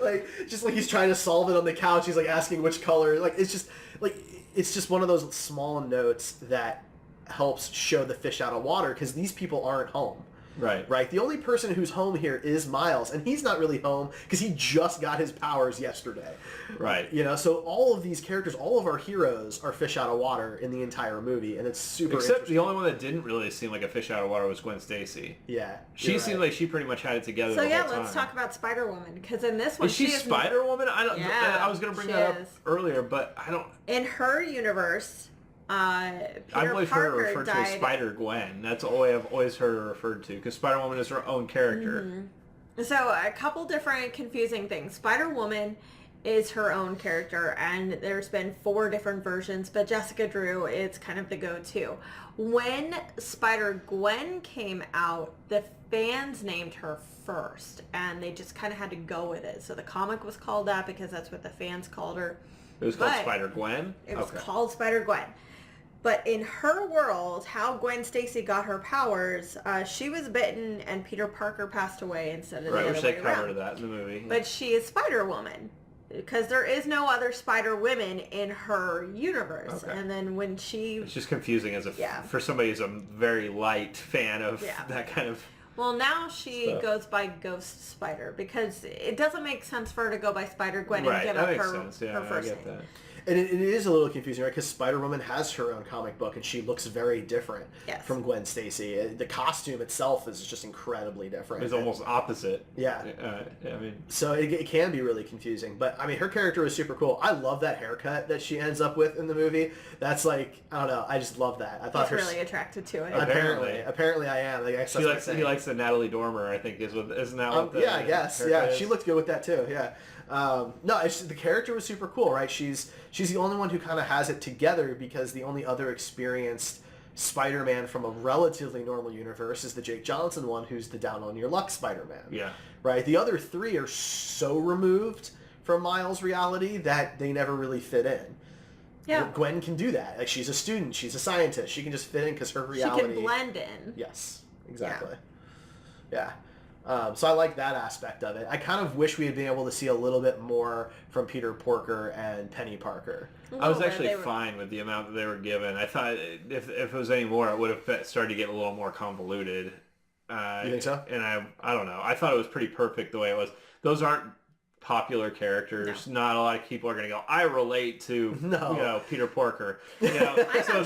Like, just like he's trying to solve it on the couch. He's like asking which color. Like, it's just one of those small notes that helps show the fish out of water because these people aren't home. Right. The only person who's home here is Miles, and he's not really home because he just got his powers yesterday. Right. You know, so all of these characters, all of our heroes are fish out of water in the entire movie, and it's super Except the only one that didn't really seem like a fish out of water was Gwen Stacy. Yeah. She seemed like she pretty much had it together So the yeah, whole time. let's talk about Spider-Woman because in this one Is she Spider-Woman? I don't. Yeah, I was going to bring she that up is. earlier, but I don't. In her universe, I've Peter always heard her Parker referred to as died. Spider-Gwen. That's all I've always heard her referred to because Spider-Woman is her own character. Mm-hmm. So a couple different confusing things. Spider-Woman is her own character, and there's been 4 different versions, but Jessica Drew is kind of the go-to. When Spider-Gwen came out, the fans named her first, and they just kind of had to go with it. So the comic was called that because that's what the fans called her. It was called But Spider-Gwen? It was called Spider-Gwen. But in her world, how Gwen Stacy got her powers, she was bitten and Peter Parker passed away instead of the other which way they around. covered that in the movie. But she is Spider-Woman because there is no other Spider-Women in her universe. Okay. And then when she... It's just confusing as for somebody who's a very light fan of that kind of... Well, now she stuff. goes by Ghost Spider because it doesn't make sense for her to go by Spider-Gwen and give that up makes her, sense. Yeah, her first I get name. that. And it is a little confusing, right? Because Spider-Woman has her own comic book, and she looks very different from Gwen Stacy. The costume itself is just incredibly different. It's almost opposite. Yeah. I mean... So it can be really confusing. But, I mean, her character was super cool. I love that haircut that she ends up with in the movie. That's like, I don't know, I just love that. I thought He's really attracted to it. Apparently I am. Like, he likes the Natalie Dormer, I think, isn't that what the yeah, I guess. haircut Yeah, is? she looked good with that too. Yeah. No, the character was super cool, right? She's the only one who kind of has it together because the only other experienced Spider-Man from a relatively normal universe is the Jake Johnson one, who's the down on your luck Spider-Man. Yeah. Right. The other 3 are so removed from Miles' reality that they never really fit in. Yeah. Gwen can do that. Like, she's a student. She's a scientist. She can just fit in because her reality... She can blend in. Yes, exactly. Yeah. So I like that aspect of it. I kind of wish we had been able to see a little bit more from Peter Parker and Penny Parker. I was actually fine with the amount that they were given. I thought if it was any more, it would have started to get a little more convoluted. You think so? And I don't know. I thought it was pretty perfect the way it was. Those aren't popular characters. No. Not a lot of people are going to go, I relate to Peter Parker. So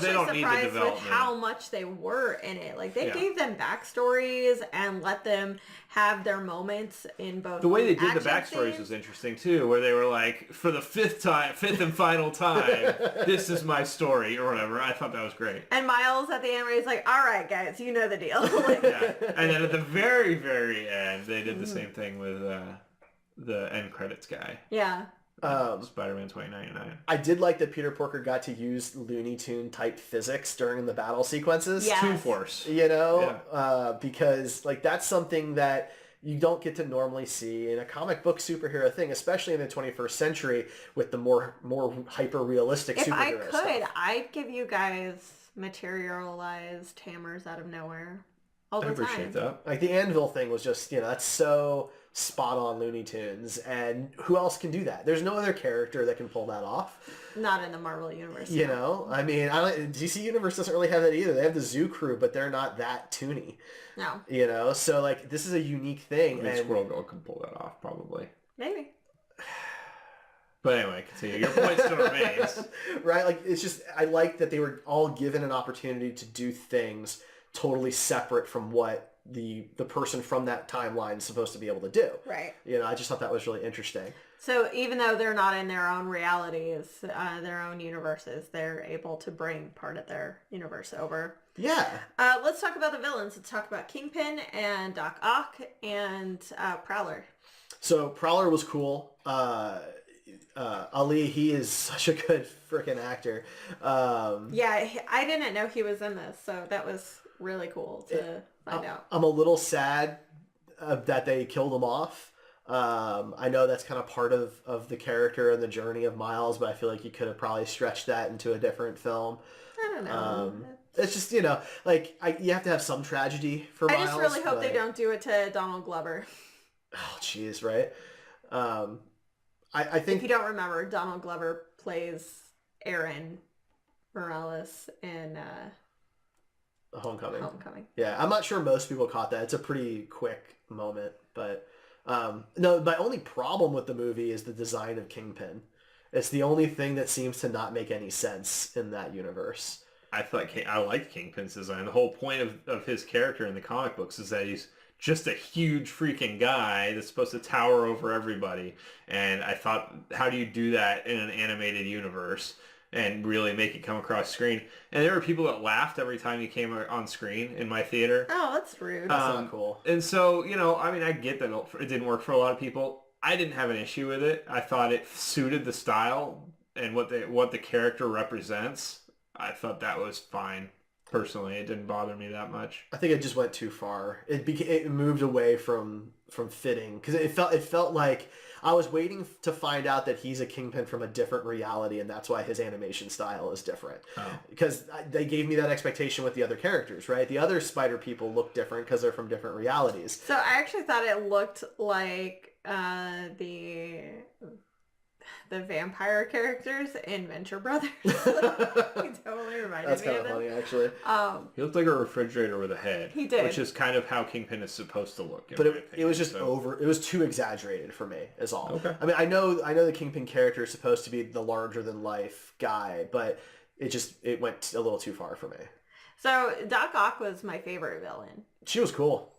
they don't need the development. With how much they were in it. Like they gave them backstories and let them have their moments in both. The way they did the action backstories scenes. was interesting too, where they were like, for the fifth and final time, this is my story or whatever. I thought that was great. And Miles at the end where he's like, all right guys, you know the deal. And then at the very, very end, they did the same thing with the end credits guy. Yeah. Spider-Man 2099. I did like that Peter Parker got to use Looney Tune type physics during the battle sequences. Yes. Toon Force. Because like that's something that you don't get to normally see in a comic book superhero thing, especially in the 21st century with the more hyper realistic If I superhero could, stuff. I'd give you guys materialized hammers out of nowhere all the I time. appreciate that. Like the anvil thing was just, that's so spot on Looney Tunes, and who else can do that? There's no other character that can pull that off. Not in the Marvel universe. I mean, DC Universe doesn't really have that either. They have the Zoo Crew, but they're not that toony. No. So like this is a unique thing. I mean, Squirrel Girl can pull that off, probably. Maybe. But anyway, continue. Your point still remains. Right? Like, it's just, I like that they were all given an opportunity to do things totally separate from what the person from that timeline is supposed to be able to do. Right. I just thought that was really interesting. So even though they're not in their own realities, their own universes, they're able to bring part of their universe over. Yeah. Let's talk about the villains. Let's talk about Kingpin and Doc Ock and Prowler. So Prowler was cool. Ali, he is such a good freaking actor. I didn't know he was in this, so that was really cool to find out. I'm a little sad that they killed him off. I know that's kind of part of the character and the journey of Miles, but I feel like you could have probably stretched that into a different film. I don't know. It's just, you have to have some tragedy for Miles. I just really hope they don't do it to Donald Glover. Oh, jeez, right? I think If you don't remember, Donald Glover plays Aaron Morales in Homecoming. Homecoming. Yeah, I'm not sure most people caught that. It's a pretty quick moment, but no, my only problem with the movie is the design of Kingpin. It's the only thing that seems to not make any sense in that universe. I liked Kingpin's design. The whole point of his character in the comic books is that he's just a huge freaking guy that's supposed to tower over everybody. And I thought, how do you do that in an animated universe and really make it come across screen? And there were people that laughed every time he came on screen in my theater. Oh, that's rude. That's not cool. And so, I mean, I get that it didn't work for a lot of people. I didn't have an issue with it. I thought it suited the style and what the character represents. I thought that was fine. Personally, it didn't bother me that much. I think it just went too far. It moved away from fitting because it felt like I was waiting to find out that he's a Kingpin from a different reality, and that's why his animation style is different. Oh. Because they gave me that expectation with the other characters, right? The other Spider people look different because they're from different realities. So I actually thought it looked like the vampire characters in Venture Brothers. He totally reminded That's me kind of of them. funny, actually. He looked like a refrigerator with a head. He did. Which is kind of how Kingpin is supposed to look. But it was just over. It was too exaggerated for me, is all. Okay. I mean, I know the Kingpin character is supposed to be the larger than life guy, but it went a little too far for me. So Doc Ock was my favorite villain. She was cool.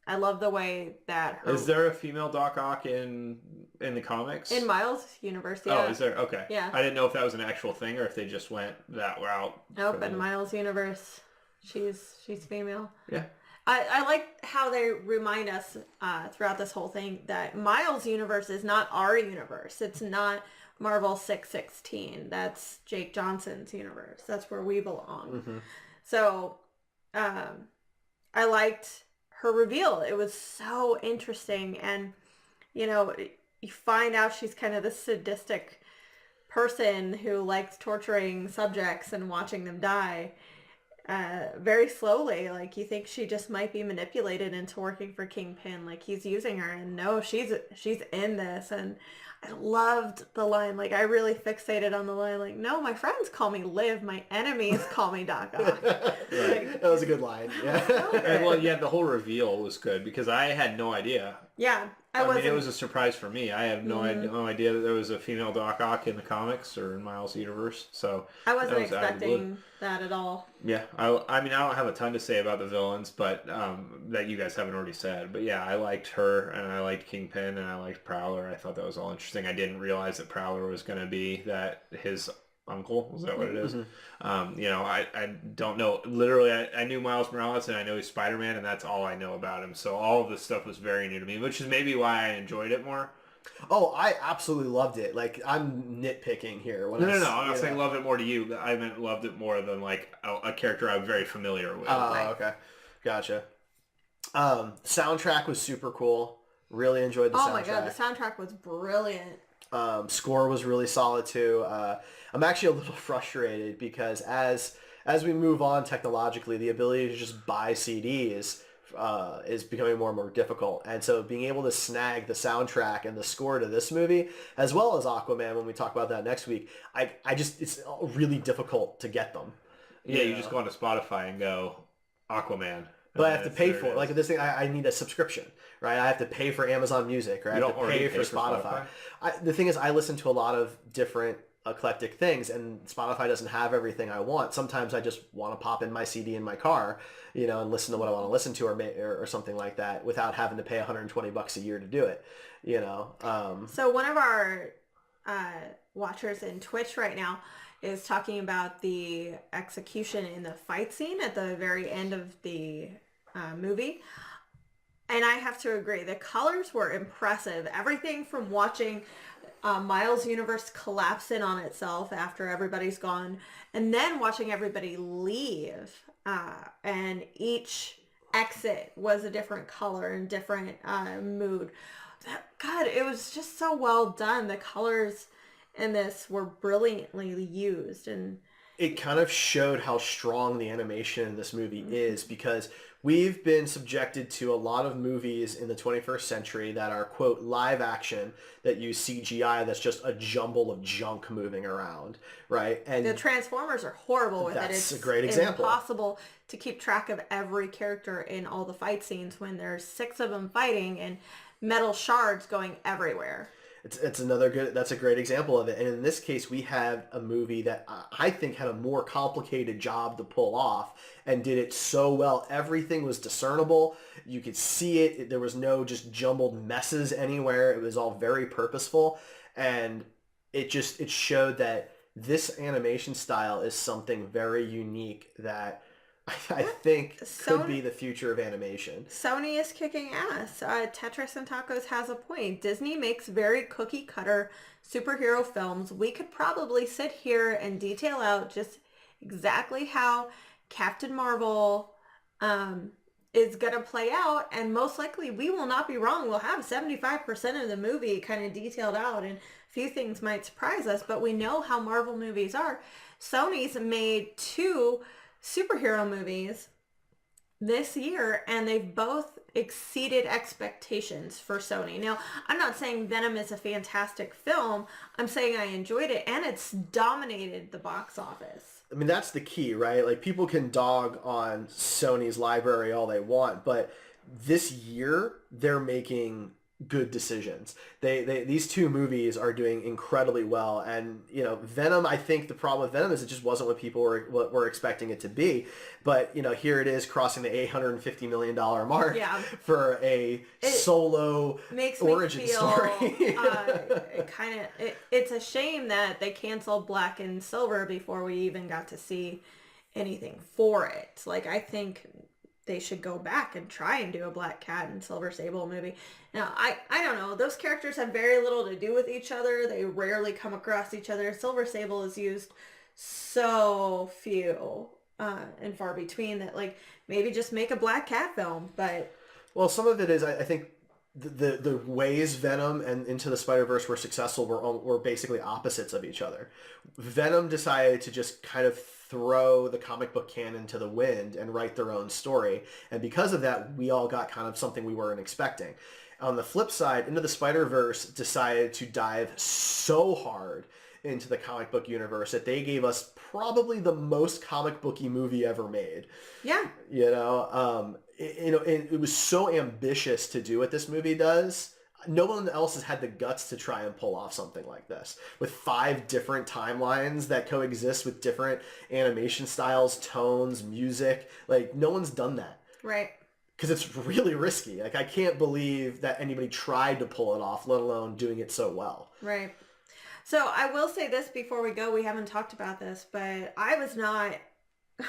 I love the way that her... Is there a female Doc Ock in the comics? In Miles' universe, yeah. Oh, is there? Okay. Yeah. I didn't know if that was an actual thing or if they just went that route. Nope, in Miles' universe, she's female. Yeah. I like how they remind us throughout this whole thing that Miles' universe is not our universe. It's not Marvel 616. That's Jake Johnson's universe. That's where we belong. Mm-hmm. So I liked her reveal. It was so interesting. And, you find out she's kind of this sadistic person who likes torturing subjects and watching them die very slowly. Like, you think she just might be manipulated into working for Kingpin. Like, he's using her. And no, she's in this. And I loved the line. Like, I really fixated on the line. Like, no, my friends call me Liv. My enemies call me Doc Ock. That was a good line. Yeah. And, well, yeah, the whole reveal was good because I had no idea. Yeah. I mean, it was a surprise for me. I have no idea that there was a female Doc Ock in the comics or in Miles' universe. So I wasn't expecting that at all. Yeah, I mean, I don't have a ton to say about the villains, but that you guys haven't already said. But yeah, I liked her, and I liked Kingpin, and I liked Prowler. I thought that was all interesting. I didn't realize that Prowler was going to be his uncle. Is that what it is? Mm-hmm. I don't know. Literally, I knew Miles Morales, and I know he's Spider-Man, and that's all I know about him. So all of this stuff was very new to me, which is maybe why I enjoyed it more. Oh, I absolutely loved it. Like, I'm nitpicking here. No. I'm not saying loved it more to you. I meant loved it more than like a character I'm very familiar with. Oh, okay. Gotcha. Soundtrack was super cool. Really enjoyed the soundtrack. Oh my god, the soundtrack was brilliant. Score was really solid too. I'm actually a little frustrated because as we move on technologically, the ability to just buy CDs is becoming more and more difficult. And so being able to snag the soundtrack and the score to this movie, as well as Aquaman, when we talk about that next week, it's really difficult to get them. Yeah, you just go onto Spotify and go Aquaman. But I have to pay for it. Like this thing, I need a subscription, right? I have to pay for Amazon Music, right? I have to pay for Spotify. The thing is, I listen to a lot of different eclectic things, and Spotify doesn't have everything I want. Sometimes I just want to pop in my CD in my car, and listen to what I want to listen to, or something like that, without having to pay $120 a year to do it. So one of our watchers in Twitch right now is talking about the execution in the fight scene at the very end of the movie. And I have to agree, the colors were impressive. Everything from watching Miles' universe collapse in on itself after everybody's gone, and then watching everybody leave, and each exit was a different color and different mood. God, it was just so well done. The colors in this were brilliantly used, and it kind of showed how strong the animation in this movie is, because we've been subjected to a lot of movies in the 21st century that are, quote, live action, that use CGI that's just a jumble of junk moving around, right? And the Transformers are horrible with it. that's It's a great example. impossible to keep track of every character in all the fight scenes when there's 6 of them fighting and metal shards going everywhere. It's another good, that's a great example of it. And in this case, we have a movie that I think had a more complicated job to pull off and did it so well. Everything was discernible. You could see it. There was no just jumbled messes anywhere. It was all very purposeful. And it showed that this animation style is something very unique that I think could be the future of animation. Sony is kicking ass. Tetris and Tacos has a point. Disney makes very cookie cutter superhero films. We could probably sit here and detail out just exactly how Captain Marvel is going to play out, and most likely we will not be wrong. We'll have 75% of the movie kind of detailed out, and a few things might surprise us, but we know how Marvel movies are. Sony's made 2 superhero movies this year, and they've both exceeded expectations for Sony. Now, I'm not saying Venom is a fantastic film. I'm saying I enjoyed it, and it's dominated the box office. I mean, that's the key, right? Like, people can dog on Sony's library all they want, but this year they're making good decisions. These 2 movies are doing incredibly well, and Venom, I think the problem with Venom is it just wasn't what people were expecting it to be. But here it is crossing the $850 million mark for a solo origin story. It's a shame that they canceled Black and Silver before we even got to see anything for it. Like, I think they should go back and try and do a Black Cat and Silver Sable movie. Now, I don't know. Those characters have very little to do with each other. They rarely come across each other. Silver Sable is used so few and far between that, like, maybe just make a Black Cat film. But well, some of it is, I think, the ways Venom and Into the Spider-Verse were successful were basically opposites of each other. Venom decided to just kind of throw the comic book canon to the wind and write their own story. And because of that, we all got kind of something we weren't expecting. On the flip side, Into the Spider-Verse decided to dive so hard into the comic book universe that they gave us probably the most comic booky movie ever made. Yeah. It was so ambitious to do what this movie does. No one else has had the guts to try and pull off something like this with 5 different timelines that coexist with different animation styles, tones, music. Like, no one's done that. Right. Because it's really risky. Like, I can't believe that anybody tried to pull it off, let alone doing it so well. Right. So I will say this before we go. We haven't talked about this, but I was not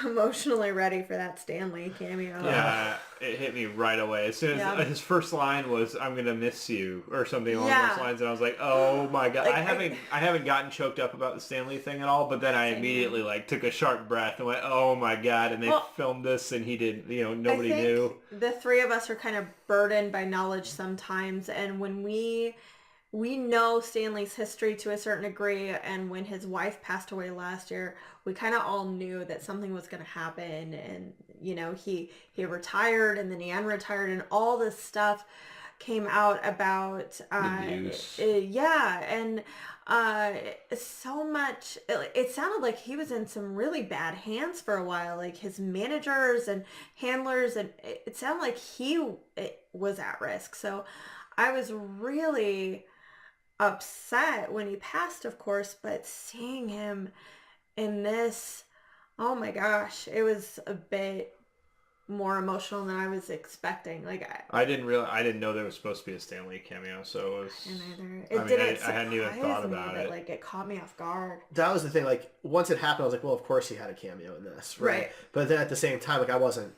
emotionally ready for that Stan Lee cameo. Yeah, it hit me right away. As soon as his first line was, "I'm gonna miss you," or something along those lines, and I was like, "Oh my god!" Like, I haven't gotten choked up about the Stan Lee thing at all, but then I immediately took a sharp breath and went, "Oh my god!" And they filmed this, and he did. Nobody knew. The 3 of us are kind of burdened by knowledge sometimes, and when we know Stan Lee's history to a certain degree, and when his wife passed away last year, we kind of all knew that something was going to happen, and he retired, and then he unretired, and all this stuff came out about so much. It sounded like he was in some really bad hands for a while, like his managers and handlers, and it sounded like he was at risk. So I was really upset when he passed, of course, but seeing him in this, oh my gosh, it was a bit more emotional than I was expecting. Like, I didn't know there was supposed to be a Stan Lee cameo, so it was. I hadn't even thought about it. Like, it caught me off guard. That was the thing. Like, once it happened, I was like, well, of course he had a cameo in this, right? But then at the same time, like, I wasn't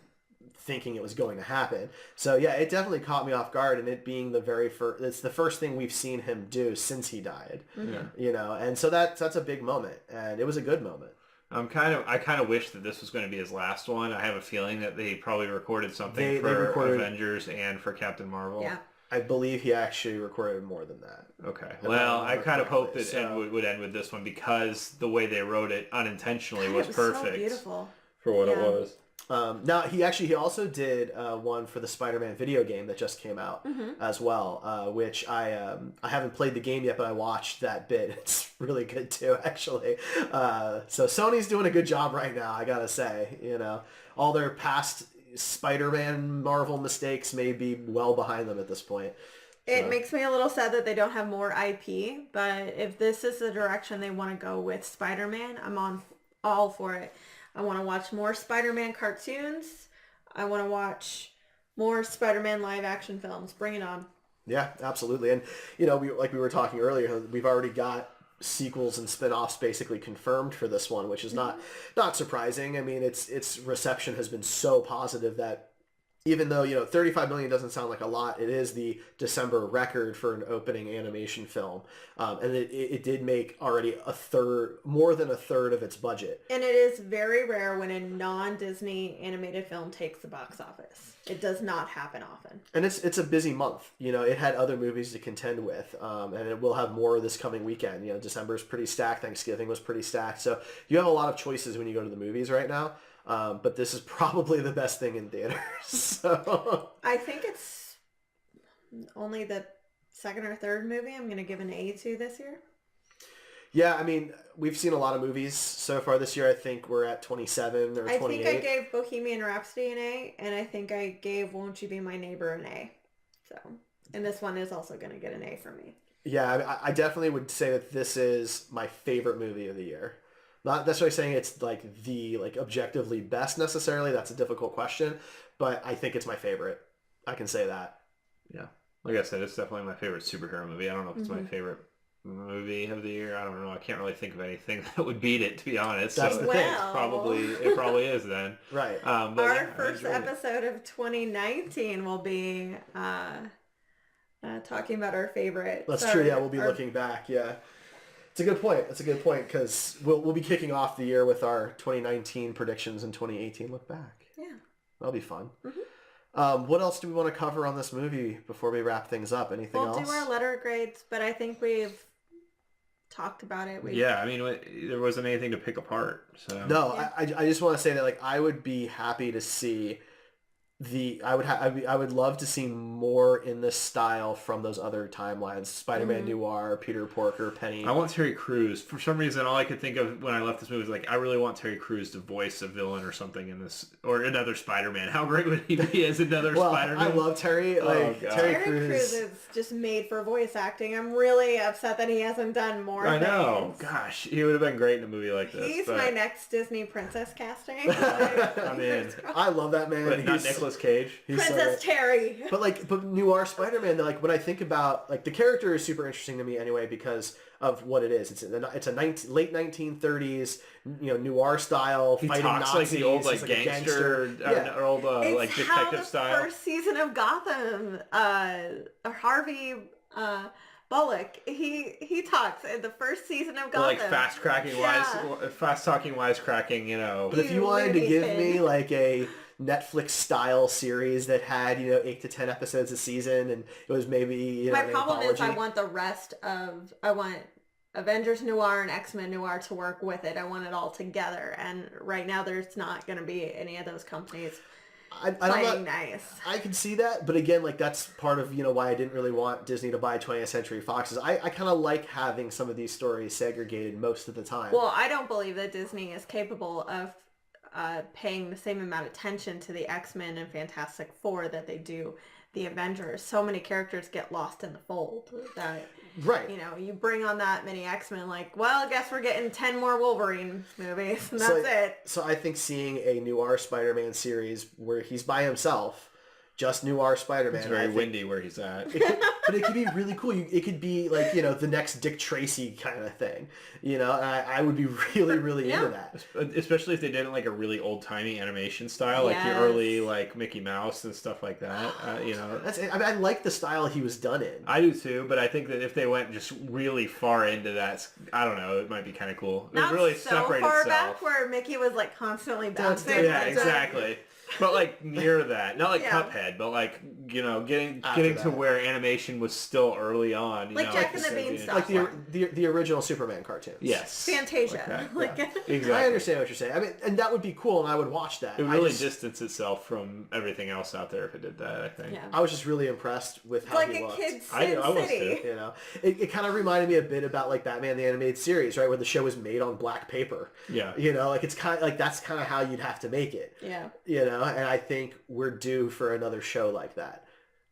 thinking it was going to happen. So yeah, it definitely caught me off guard, and it being the very first, it's the first thing we've seen him do since he died. And so that's a big moment, and it was a good moment. I kind of wish that this was going to be his last one. I have a feeling that they probably recorded something for Avengers and for Captain Marvel. Yeah. I believe he actually recorded more than that. Okay. Well, I kind of hoped that it would end with this one, because the way they wrote it unintentionally was perfect. So beautiful for what it was. Now he also did one for the Spider-Man video game that just came out as well, which I haven't played the game yet, but I watched that bit. It's really good too, actually. So Sony's doing a good job right now, I gotta say. All their past Spider-Man Marvel mistakes may be well behind them at this point. It makes me a little sad that they don't have more IP, but if this is the direction they want to go with Spider-Man, I'm all for it. I want to watch more Spider-Man cartoons. I want to watch more Spider-Man live action films. Bring it on. Yeah, absolutely. And, we were talking earlier, we've already got sequels and spin-offs basically confirmed for this one, which is not surprising. I mean, its reception has been so positive that even though, 35 million doesn't sound like a lot, it is the December record for an opening animation film. And it did make already more than a third of its budget. And it is very rare when a non-Disney animated film takes the box office. It does not happen often. And it's a busy month. It had other movies to contend with. And it will have more this coming weekend. December is pretty stacked. Thanksgiving was pretty stacked. So you have a lot of choices when you go to the movies right now. But this is probably the best thing in theaters. So I think it's only the second or third movie I'm going to give an A to this year. Yeah, I mean, we've seen a lot of movies so far this year. I think we're at 27 or 28. I think I gave Bohemian Rhapsody an A, and I think I gave Won't You Be My Neighbor an A. So, and this one is also going to get an A from me. Yeah, I definitely would say that this is my favorite movie of the year. Not necessarily saying it's the objectively best necessarily. That's a difficult question, but I think it's my favorite. I can say that. Yeah. Like I said, it's definitely my favorite superhero movie. I don't know if it's my favorite movie of the year. I don't know. I can't really think of anything that would beat it, to be honest. That's the thing. It probably is then. Right. Our first episode of 2019 will be talking about our favorite. That's true. Yeah, we'll be looking back. Yeah. It's a good point. That's a good point because we'll be kicking off the year with our 2019 predictions and 2018 look back. Yeah. That'll be fun. Mm-hmm. What else do we want to cover on this movie before we wrap things up? Anything else? We'll do our letter grades, but I think we've talked about it. Yeah, I mean, there wasn't anything to pick apart. So no, yeah. I just want to say that I would be happy to see I would love to see more in this style from those other timelines. Spider-Man Noir, Peter Porker, Penny. I want Terry Crews. For some reason, all I could think of when I left this movie was I really want Terry Crews to voice a villain or something in this, or another Spider-Man. How great would he be as another Spider-Man? I love Terry. Terry Crews is just made for voice acting. I'm really upset that he hasn't done more I know. things. Gosh, he would have been great in a movie like this. He's my next Disney princess casting. I'm in. I love that man. But not Nicolas Cage. Princess Terry. But Noir Spider-Man, when I think about the character is super interesting to me anyway because of what it is. It's a late 1930s noir style he fighting talks Nazis. Like the old gangster. Yeah. old it's detective how the style. First season of Gotham, Harvey Bullock. He talks in the first season of Gotham. Fast talking wisecracking. But if you wanted to give me a Netflix style series that had 8 to 10 episodes a season and it was maybe my problem is I want Avengers Noir and X-Men Noir to work with it. I want it all together, and right now there's not going to be any of those companies playing nice. I can see that, but again, that's part of why I didn't really want Disney to buy 20th Century Fox. I kind of like having some of these stories segregated most of the time. Well, I don't believe that Disney is capable of paying the same amount of attention to the X-Men and Fantastic Four that they do the Avengers. So many characters get lost in the fold that, right. You bring on that many X-Men, I guess we're getting 10 more Wolverine movies, and that's it. So I think seeing a Noir Spider-Man series where he's by himself, just Noir Spider-Man. It's very windy where he's at. But it could be really cool. It could be the next Dick Tracy kind of thing. And I would be really, really into that. Especially if they did it a really old-timey animation style, the early Mickey Mouse and stuff like that. I like the style he was done in. I do too, but I think that if they went just really far into that, I don't know, it might be kind of cool. Not it really so separate far itself. back where Mickey was constantly bouncing. Yeah, exactly. But like near that, not like Yeah. Cuphead, but like getting After to that. where animation was still early on. You Like know, Jack and the the Beanstalk. Like the original Superman cartoons. Yes, Fantasia. Like that. Like, Exactly. I understand what you're saying. I mean, and that would be cool, and I would watch that. It would I really just- distance itself from everything else out there if it did that. I think. yeah. I was just really impressed with It's how like he a looked. kid's I Sin was City. too. You know, it kind of reminded me a bit about like Batman the Animated Series, right, where the show was made on black paper. Yeah. You know, like it's kind of like that's kind of how you'd have to make it. Yeah. You know, and I think we're due for another show like that.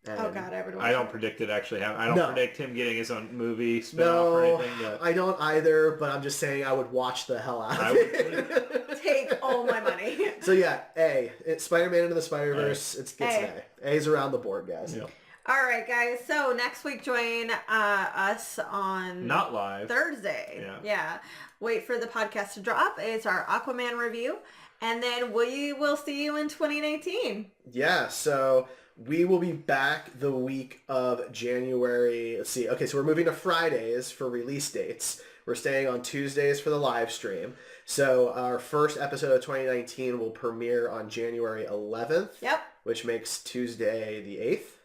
Oh And God, I would watch I don't it. predict it actually happening. I don't No. predict him getting his own movie spin-off No, or anything. But I don't either, but I'm just saying I would watch the hell out I of would it. Take all my money. So yeah, it's Spider-Man Into the Spider-Verse. It gets an A. A's around the board, guys. yeah. All right, guys. So next week, join us on Not live. Thursday. Yeah. Wait for the podcast to drop. It's our Aquaman review. And then we will see you in 2019. Yeah, so we will be back the week of January. Let's see. Okay, so we're moving to Fridays for release dates. We're staying on Tuesdays for the live stream. So our first episode of 2019 will premiere on January 11th, Yep. which makes Tuesday the 8th,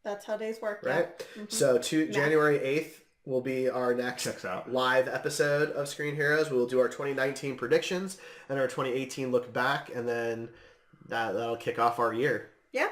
That's how days work. right? Yeah. So January 8th will be our next Checks out. live episode of Screen Heroes. We will do our 2019 predictions and our 2018 look back, and then that'll kick off our year. Yep.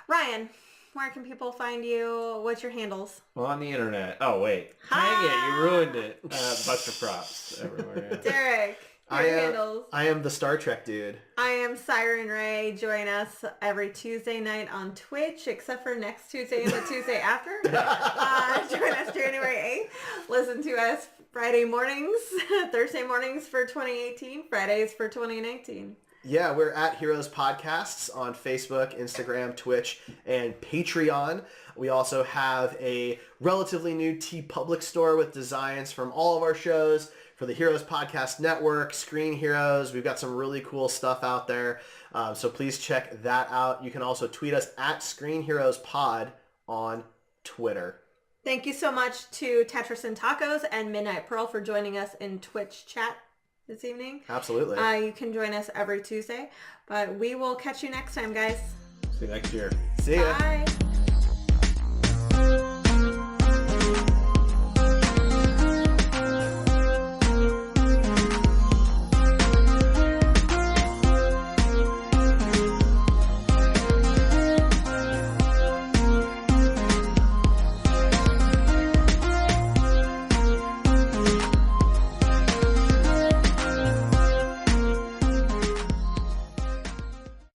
Ryan, where can people find you? What's your handles? Well, on the internet. Oh wait. Dang it! You ruined it. Buster Props everywhere. Yeah. Derek, your handles. I am the Star Trek dude. I am Siren Ray. Join us every Tuesday night on Twitch, except for next Tuesday and the Tuesday after. Join us January 8th. Listen to us Friday mornings, Thursday mornings for 2018, Fridays for 2019. Yeah, we're at Heroes Podcasts on Facebook, Instagram, Twitch, and Patreon. We also have a relatively new TeePublic store with designs from all of our shows for the Heroes Podcast Network, Screen Heroes. We've got some really cool stuff out there. So please check that out. You can also tweet us at Screen Heroes Pod on Twitter. Thank you so much to Tetris and Tacos and Midnight Pearl for joining us in Twitch chat this evening. Absolutely. You can join us every Tuesday, but we will catch you next time, guys. See you next year. See ya. Bye.